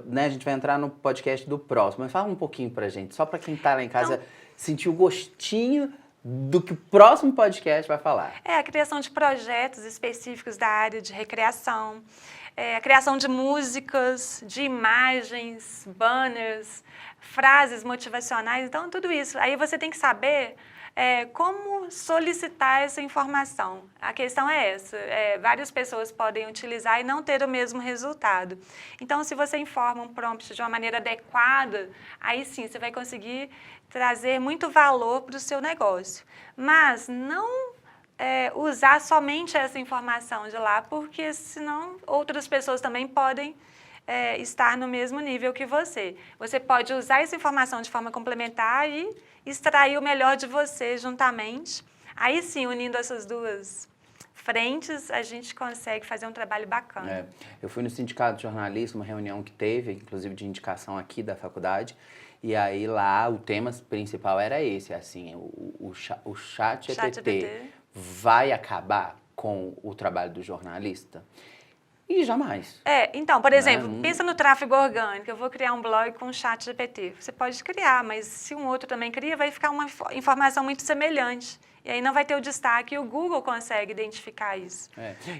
né, a gente vai entrar no podcast do próximo, mas fala um pouquinho pra gente, só para quem está lá em casa sentir o gostinho do que o próximo podcast vai falar. A criação de projetos específicos da área de recreação, a criação de músicas, de imagens, banners, frases motivacionais, então tudo isso. Aí você tem que saber como solicitar essa informação. A questão é essa, várias pessoas podem utilizar e não ter o mesmo resultado. Então, se você informa um prompt de uma maneira adequada, aí sim você vai conseguir trazer muito valor para o seu negócio. Mas não usar somente essa informação de lá, porque senão outras pessoas também podem estar no mesmo nível que você. Você pode usar essa informação de forma complementar e extrair o melhor de você juntamente. Aí sim, unindo essas duas frentes, a gente consegue fazer um trabalho bacana. É, eu fui no Sindicato de Jornalismo, uma reunião que teve, inclusive de indicação aqui da faculdade, e aí lá o tema principal era esse, assim, o chat GPT vai acabar com o trabalho do jornalista? E jamais. Então, por exemplo, pensa no tráfego orgânico. Eu vou criar um blog com o chat GPT. Você pode criar, mas se um outro também cria, vai ficar uma informação muito semelhante. E aí não vai ter o destaque e o Google consegue identificar isso.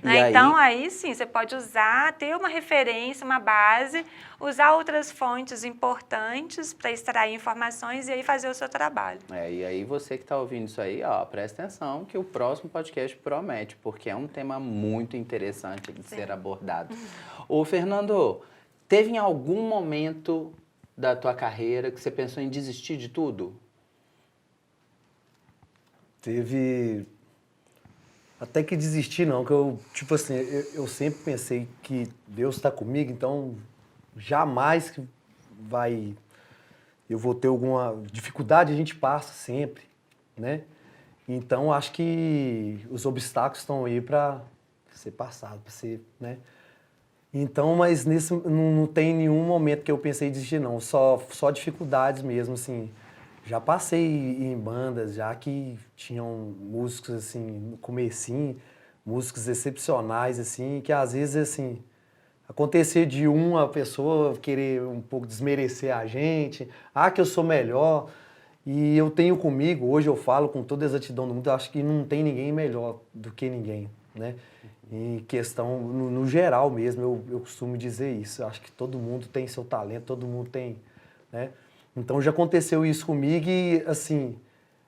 Né? Então, aí sim, você pode usar, ter uma referência, uma base, usar outras fontes importantes para extrair informações e aí fazer o seu trabalho. E aí você que está ouvindo isso aí, ó, presta atenção que o próximo podcast promete, porque é um tema muito interessante de ser abordado. Ô, Fernando, teve em algum momento da tua carreira que você pensou em desistir de tudo? Teve até que desistir não, que eu, tipo assim, eu sempre pensei que Deus está comigo, então jamais que eu vou ter alguma dificuldade, a gente passa sempre, né? Então acho que os obstáculos estão aí para ser passado, para ser, né? Então, mas não tem nenhum momento que eu pensei em desistir não, só dificuldades mesmo, assim. Já passei em bandas, já que tinham músicos, assim, no comecinho, músicos excepcionais, assim, que às vezes, assim, acontecer de uma pessoa querer um pouco desmerecer a gente, que eu sou melhor, e eu tenho comigo, hoje eu falo com toda a exatidão do mundo, eu acho que não tem ninguém melhor do que ninguém, né? Em questão, no geral mesmo, eu costumo dizer isso, eu acho que todo mundo tem seu talento, todo mundo tem, né? Então já aconteceu isso comigo e, assim,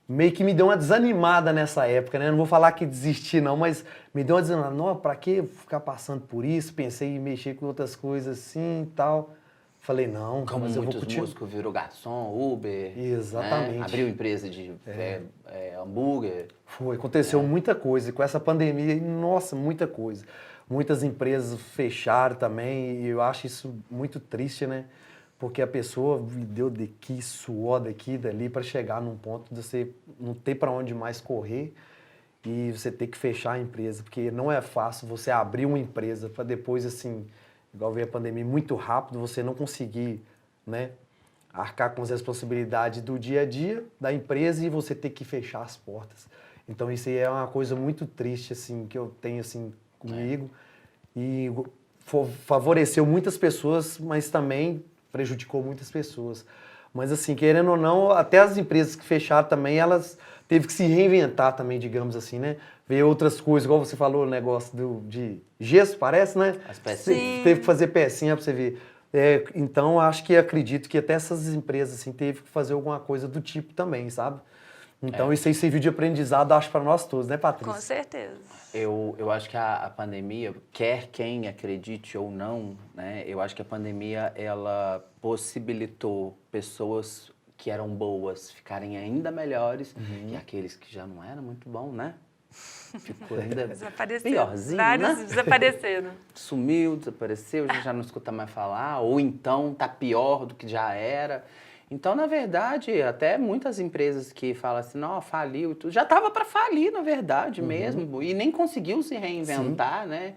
meio que me deu uma desanimada nessa época, né? Não vou falar que desisti não, mas me deu uma desanimada. Não, pra que ficar passando por isso? Pensei em mexer com outras coisas assim e tal. Falei, não, como mas eu vou muitos continuar. músicos, virou garçom, Uber. Exatamente. Né? Abriu empresa de hambúrguer. Aconteceu muita coisa. E com essa pandemia, nossa, muita coisa. Muitas empresas fecharam também e eu acho isso muito triste, né? Porque a pessoa deu daqui, suor daqui e dali para chegar num ponto de você não ter para onde mais correr e você ter que fechar a empresa. Porque não é fácil você abrir uma empresa para depois, assim, igual veio a pandemia, muito rápido, você não conseguir, né, arcar com as responsabilidades do dia a dia da empresa e você ter que fechar as portas. Então isso aí é uma coisa muito triste, assim, que eu tenho, assim, comigo. E favoreceu muitas pessoas, mas também prejudicou muitas pessoas. Mas assim, querendo ou não, até as empresas que fecharam também, elas teve que se reinventar também, digamos assim, né? Ver outras coisas, igual você falou, o negócio de gesso, parece, né? As pecinhas. Teve que fazer pecinha para você ver. Então, acho que acredito que até essas empresas assim, teve que fazer alguma coisa do tipo também, sabe? Então, isso aí serviu de aprendizado, acho, para nós todos, né, Patrícia? Com certeza. Eu acho que a pandemia, quer quem acredite ou não, né? Eu acho que a pandemia, ela possibilitou pessoas que eram boas ficarem ainda melhores e aqueles que já não eram muito bons, né? Ficou ainda piorzinho, vários né? desapareceram. Sumiu, desapareceu, já não escuta mais falar, ou então tá pior do que já era. Então, na verdade, até muitas empresas que falam assim, não, faliu e tudo, já estava para falir, na verdade, mesmo, e nem conseguiu se reinventar, né?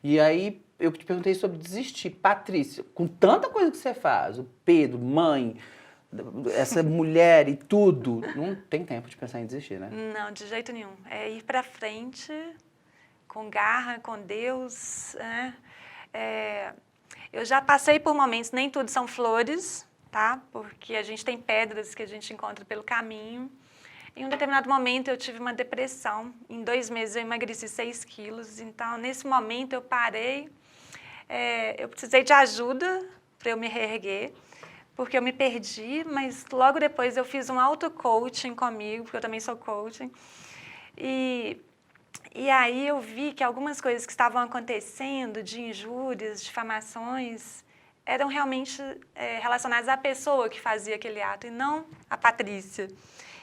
E aí, eu te perguntei sobre desistir. Patrícia, com tanta coisa que você faz, o Pedro, mãe, essa mulher e tudo, não tem tempo de pensar em desistir, né? Não, de jeito nenhum. É ir para frente, com garra, com Deus, né? Eu já passei por momentos, nem tudo são flores, tá? Porque a gente tem pedras que a gente encontra pelo caminho. Em um determinado momento eu tive uma depressão. Em 2 meses eu emagreci 6 quilos. Então, nesse momento eu parei. Eu precisei de ajuda para eu me reerguer, porque eu me perdi, mas logo depois eu fiz um auto-coaching comigo, porque eu também sou coaching. E aí eu vi que algumas coisas que estavam acontecendo, de injúrias, difamações, eram realmente relacionadas à pessoa que fazia aquele ato e não à Patrícia.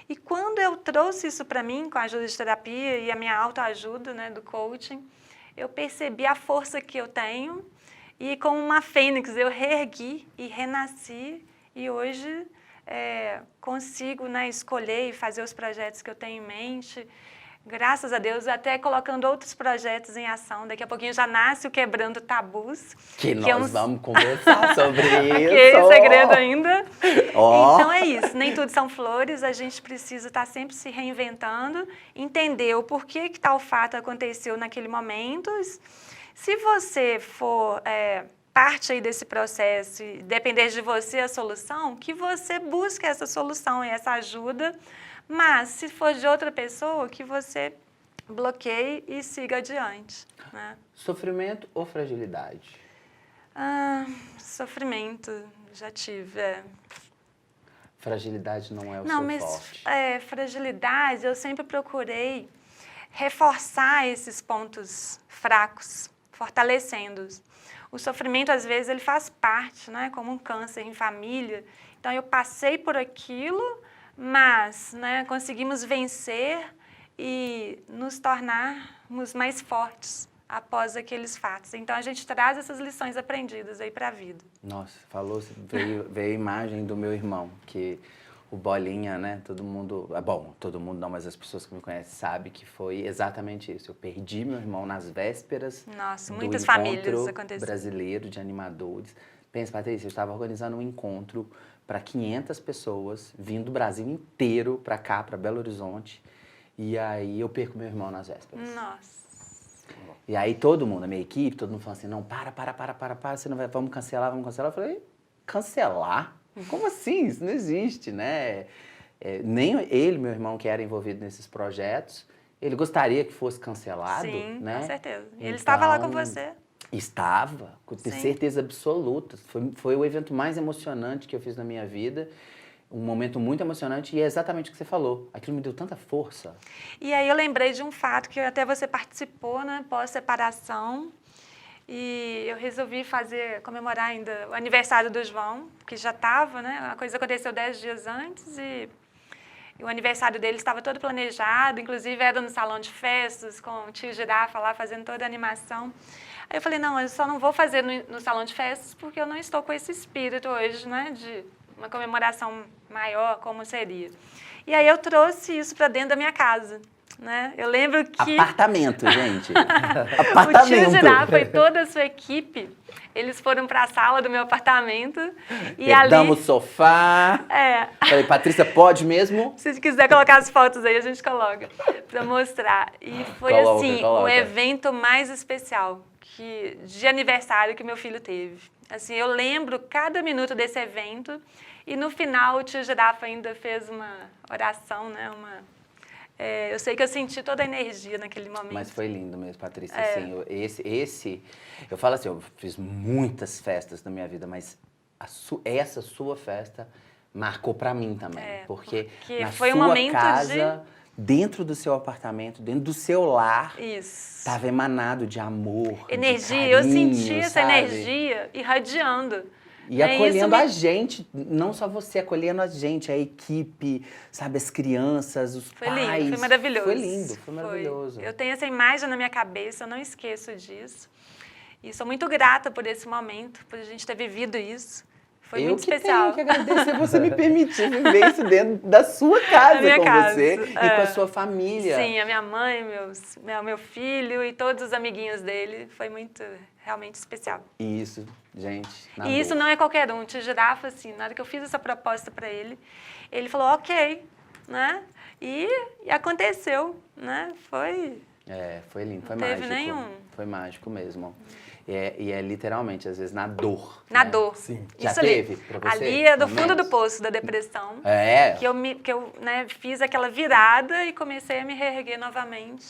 E quando eu trouxe isso para mim, com a ajuda de terapia e a minha autoajuda, né, do coaching, eu percebi a força que eu tenho e, como uma fênix, eu reergui e renasci e hoje consigo, né, escolher e fazer os projetos que eu tenho em mente, graças a Deus, até colocando outros projetos em ação. Daqui a pouquinho já nasce o Quebrando Tabus. Que é nós vamos conversar sobre isso. Que é segredo ainda. Ó. Então é isso, nem tudo são flores, a gente precisa estar sempre se reinventando, entender o porquê que tal fato aconteceu naquele momento. Se você for parte aí desse processo e depender de você a solução, que você busque essa solução e essa ajuda. Mas, se for de outra pessoa, que você bloqueie e siga adiante. Né? Sofrimento ou fragilidade? Sofrimento, já tive. Fragilidade não é o Não, seu mas forte. fragilidade, eu sempre procurei reforçar esses pontos fracos, fortalecendo-os. O sofrimento, às vezes, ele faz parte, né? Como um câncer em família. Então, eu passei por aquilo, mas conseguimos vencer e nos tornarmos mais fortes após aqueles fatos. Então, a gente traz essas lições aprendidas aí para a vida. Nossa, veio a imagem do meu irmão, que o Bolinha, né, todo mundo não, mas as pessoas que me conhecem sabem que foi exatamente isso. Eu perdi meu irmão nas vésperas Nossa, do muitas encontro famílias aconteceu. brasileiro de animadores. Pensa, Patrícia, eu estava organizando um encontro para 500 pessoas, vindo do Brasil inteiro para cá, para Belo Horizonte. E aí eu perco meu irmão nas vésperas. Nossa. E aí todo mundo, a minha equipe, todo mundo falando assim, não, para, você não vai, vamos cancelar. Eu falei, cancelar? Como assim? Isso não existe, né? Nem ele, meu irmão, que era envolvido nesses projetos, ele gostaria que fosse cancelado, Sim, né? com certeza. E ele Então, estava lá com você. Estava, com Sim. certeza absoluta. Foi o evento mais emocionante que eu fiz na minha vida. Um momento muito emocionante e é exatamente o que você falou. Aquilo me deu tanta força. E aí eu lembrei de um fato que até você participou, né, pós-separação. E eu resolvi comemorar ainda o aniversário do João, que já estava, né? A coisa aconteceu 10 dias antes e o aniversário dele estava todo planejado, inclusive era no salão de festas, com o tio Girafa lá fazendo toda a animação. Aí eu falei, não, eu só não vou fazer no salão de festas porque eu não estou com esse espírito hoje, né, de uma comemoração maior, como seria. E aí eu trouxe isso para dentro da minha casa, né? Eu lembro que... Apartamento, gente. Apartamento. O tio Girafa e toda a sua equipe, eles foram para a sala do meu apartamento e Pegamos ali... o sofá. Falei, Patrícia, pode mesmo? Se quiser colocar as fotos aí, a gente coloca para mostrar. E foi o evento mais especial de aniversário que meu filho teve. Assim, eu lembro cada minuto desse evento e no final o tio Girafa ainda fez uma oração, né? Eu sei que eu senti toda a energia naquele momento. Mas foi lindo mesmo, Patrícia. Assim, eu falo assim, eu fiz muitas festas na minha vida, mas essa sua festa marcou pra mim também. Porque na foi sua um momento casa, dentro do seu apartamento, dentro do seu lar, estava emanado de amor, energia. de carinho, eu senti essa sabe? energia irradiando. E acolhendo a gente, não só você, acolhendo a gente, a equipe, sabe, as crianças, os pais. Foi lindo, foi maravilhoso. Foi lindo, foi maravilhoso. Eu tenho essa imagem na minha cabeça, eu não esqueço disso. E sou muito grata por esse momento, por a gente ter vivido isso. Foi muito especial. Eu que tenho que agradecer você me permitir viver isso dentro da sua casa com você e com a sua família. Sim, a minha mãe, meu filho e todos os amiguinhos dele. Foi muito, realmente especial. Isso, gente. E isso não é qualquer um. O tio Girafa, assim, na hora que eu fiz essa proposta para ele, ele falou, ok, né? E aconteceu, né? Foi lindo, foi não mágico. teve nenhum. Foi mágico mesmo. E é literalmente, às vezes, na dor. Na né? dor. Sim. Já isso teve pra você? Ali é do fundo momentos? do poço da depressão. Que eu fiz aquela virada e comecei a me reerguer novamente.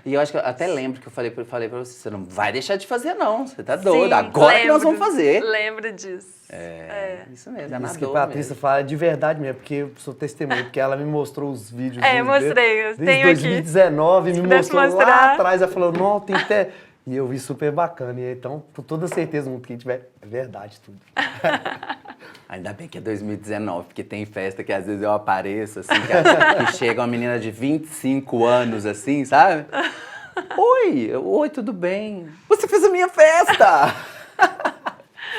E eu acho que eu até lembro que eu falei pra você não vai deixar de fazer não, você tá doido, Sim, agora que nós vamos fazer. Lembro disso. Isso mesmo, é na Isso que a dor Patrícia mesmo. fala é de verdade mesmo, porque eu sou testemunha, porque ela me mostrou os vídeos. Mostrei, eu desde tenho 2019, aqui. me Pudesse mostrou mostrar. lá atrás, ela falou, não, tem até... E eu vi super bacana, e então, com toda certeza, no que tiver, é verdade tudo. Ainda bem que é 2019, porque tem festa que às vezes eu apareço, assim, que chega uma menina de 25 anos, assim, sabe? Oi, tudo bem? Você fez a minha festa!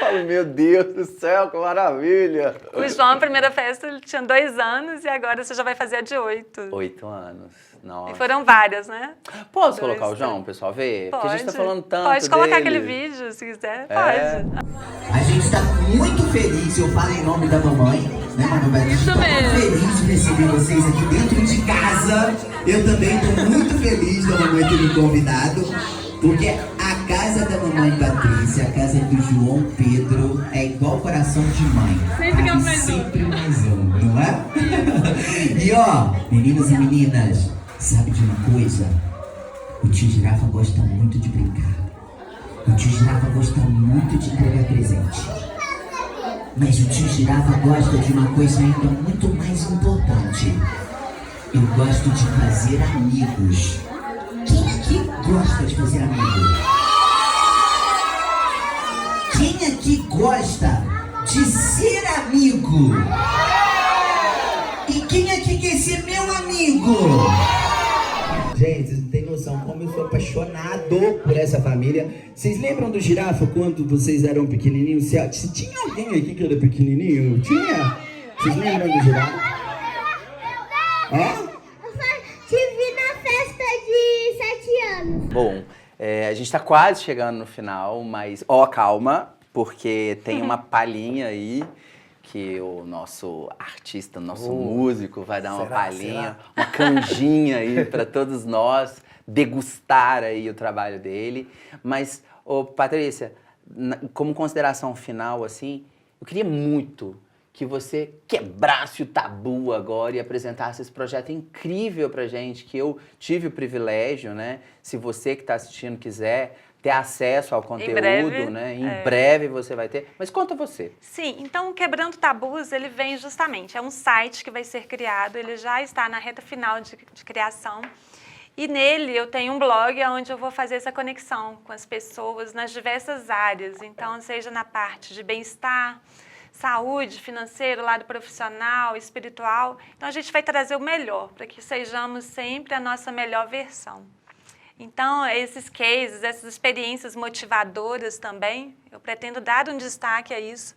falo, meu Deus do céu, que maravilha! O João, a primeira festa, ele tinha 2 anos e agora você já vai fazer a de 8. 8 anos, nossa. E foram várias, né? Posso 2, colocar o 3. João, o pessoal ver? Pode. Porque a gente tá falando tanto Pode colocar dele. aquele vídeo, se quiser. É. Pode. A gente tá muito feliz, eu falo em nome da mamãe, né, mamãe? A gente tá muito feliz de receber vocês aqui dentro de casa. Eu também tô muito feliz da mamãe ter me convidado, porque a casa da mamãe Patrícia, a casa do João Pedro, é igual coração de mãe. Sempre quer mais um. Sempre mais um, não é? E ó, meninos e meninas, sabe de uma coisa? O tio Girafa gosta muito de brincar. O tio Girafa gosta muito de entregar presente. Mas o tio Girafa gosta de uma coisa ainda muito mais importante. Eu gosto de fazer amigos. Quem aqui gosta de fazer amigos? Quem aqui gosta de ser amigo? E quem aqui quer ser meu amigo? Gente, vocês não têm noção como eu sou apaixonado por essa família. Vocês lembram do Girafa quando vocês eram pequenininhos? Se tinha alguém aqui que era pequenininho? Tinha? Vocês lembram do Girafa? Hã? Tive na festa de 7 anos. Bom, a gente tá quase chegando no final, mas ó, calma, porque tem uma palhinha aí que o nosso artista, nosso músico vai dar uma palhinha, uma canjinha aí para todos nós degustar aí o trabalho dele. Mas, ô, Patrícia, como consideração final, assim, eu queria muito que você quebrasse o tabu agora e apresentasse esse projeto incrível pra gente, que eu tive o privilégio, né? Se você que está assistindo quiser ter acesso ao conteúdo, breve, né? Em breve você vai ter. Mas conta você. Sim, então o Quebrando Tabus, ele vem justamente, é um site que vai ser criado, ele já está na reta final de criação. E nele eu tenho um blog onde eu vou fazer essa conexão com as pessoas nas diversas áreas. Então, seja na parte de bem-estar, saúde, financeiro, lado profissional, espiritual. Então, a gente vai trazer o melhor, para que sejamos sempre a nossa melhor versão. Então, esses cases, essas experiências motivadoras também, eu pretendo dar um destaque a isso,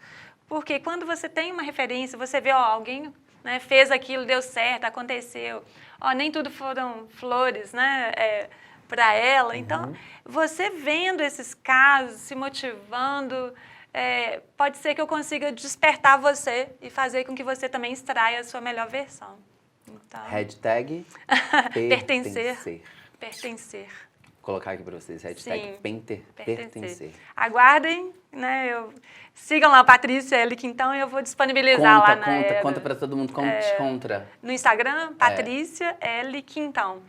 porque quando você tem uma referência, você vê, ó, alguém, né, fez aquilo, deu certo, aconteceu, ó, nem tudo foram flores, né, para ela. Então, você vendo esses casos, se motivando, pode ser que eu consiga despertar você e fazer com que você também extraia a sua melhor versão. Então, Hashtag pertencer. Pertencer. Vou colocar aqui para vocês, hashtag pertencer. Aguardem, né? Sigam lá a Patrícia L. Quintão e eu vou disponibilizar lá na Conta para todo mundo como te encontra. No Instagram, Patrícia L. Quintão.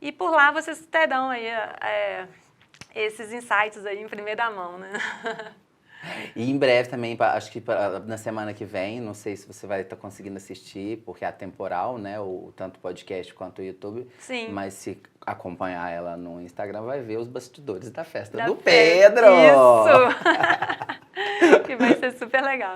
E por lá vocês terão aí esses insights aí em primeira mão, né? E em breve também, acho que na semana que vem, não sei se você vai estar conseguindo assistir, porque é atemporal, né? Tanto o podcast quanto o YouTube. Sim. Mas se acompanhar ela no Instagram, vai ver os bastidores da festa Da do festa. Pedro! Isso! Que vai ser super legal.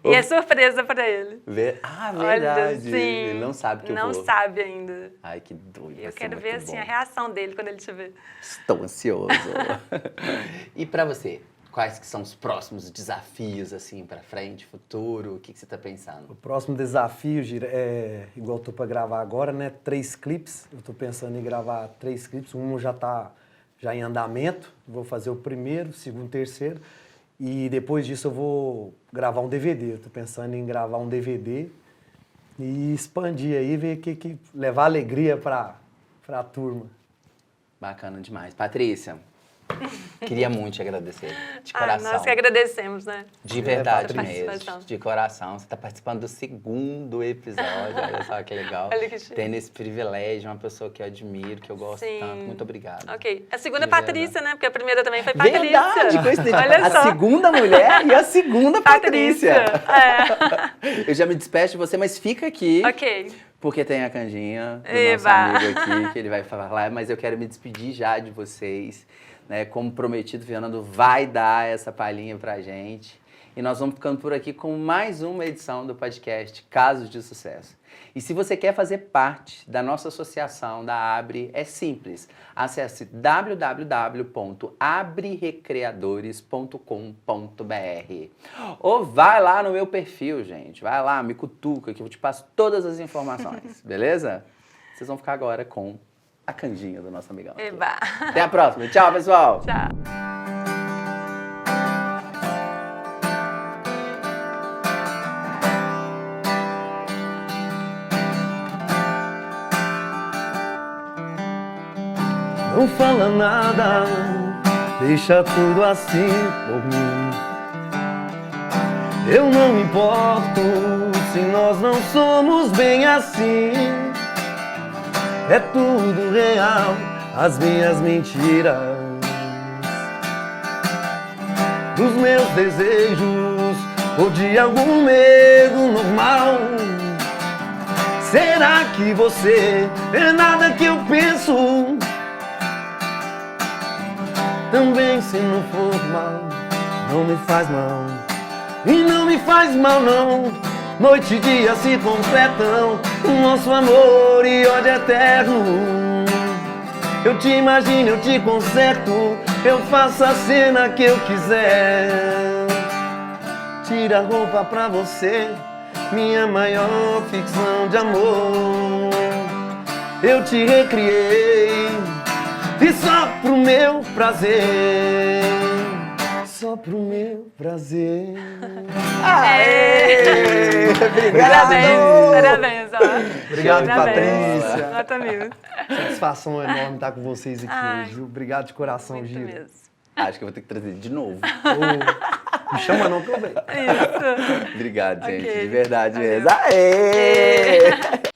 E é surpresa para ele. Verdade! Olha, sim. Ele não sabe que eu vou. Não sabe ainda. Ai, que doido. Eu quero ver, assim, a reação dele quando ele te ver. Estou ansioso. E para você? Quais que são os próximos desafios, assim, para frente, futuro? O que você está pensando? O próximo desafio, Gira, igual eu tô para gravar agora, né? 3 clipes. Eu tô pensando em gravar 3 clipes. Um já tá em andamento. Vou fazer o primeiro, segundo, terceiro. E depois disso eu vou gravar um DVD. Eu tô pensando em gravar um DVD e expandir aí, ver que levar alegria para a turma. Bacana demais. Patrícia, queria muito te agradecer, de coração. Nós que agradecemos, né? De verdade pela mesmo, participação. de coração. Você está participando do 2º episódio, olha só que legal. Olha que chique. Tendo esse privilégio, uma pessoa que eu admiro, que eu gosto Sim. tanto. Muito obrigado. Ok. A segunda é De Patrícia, né? Porque a primeira também foi Patrícia. Verdade, coincidência. Olha só. A segunda mulher e a segunda Patrícia. É. Eu já me despeço de você, mas fica aqui. Ok. Porque tem a canjinha do Eba. nosso amigo aqui, que ele vai falar, mas eu quero me despedir já de vocês. Né? Como prometido, o Fernando vai dar essa palhinha pra gente. E nós vamos ficando por aqui com mais uma edição do podcast Casos de Sucesso. E se você quer fazer parte da nossa associação, da Abre, é simples. Acesse www.abrerecreadores.com.br ou vai lá no meu perfil, gente. Vai lá, me cutuca que eu te passo todas as informações, beleza? Vocês vão ficar agora com a canjinha do nosso amigão aqui. Eba. Até a próxima. Tchau, pessoal. Tchau. Não fala nada, deixa tudo assim por mim. Eu não me importo se nós não somos bem assim. É tudo real, as minhas mentiras, dos meus desejos ou de algum medo normal. Será que você é nada que eu penso? Também se não for mal, não me faz mal. E não me faz mal não. Noite e dia se completam, nosso amor e ódio eterno. Eu te imagino, eu te conserto, eu faço a cena que eu quiser. Tira a roupa pra você, minha maior ficção de amor. Eu te recriei, e só pro meu prazer, só pro meu prazer. Aê! Obrigado! Parabéns, ó. Obrigado, Parabéns. Patrícia. Nota mil. Satisfação enorme estar com vocês aqui Ai, hoje, viu? Obrigado de coração, Muito Gira. mesmo. Acho que eu vou ter que trazer de novo. Me chama não que eu venho. Isso. Obrigado, gente. Ok. De verdade Valeu. mesmo. Aê!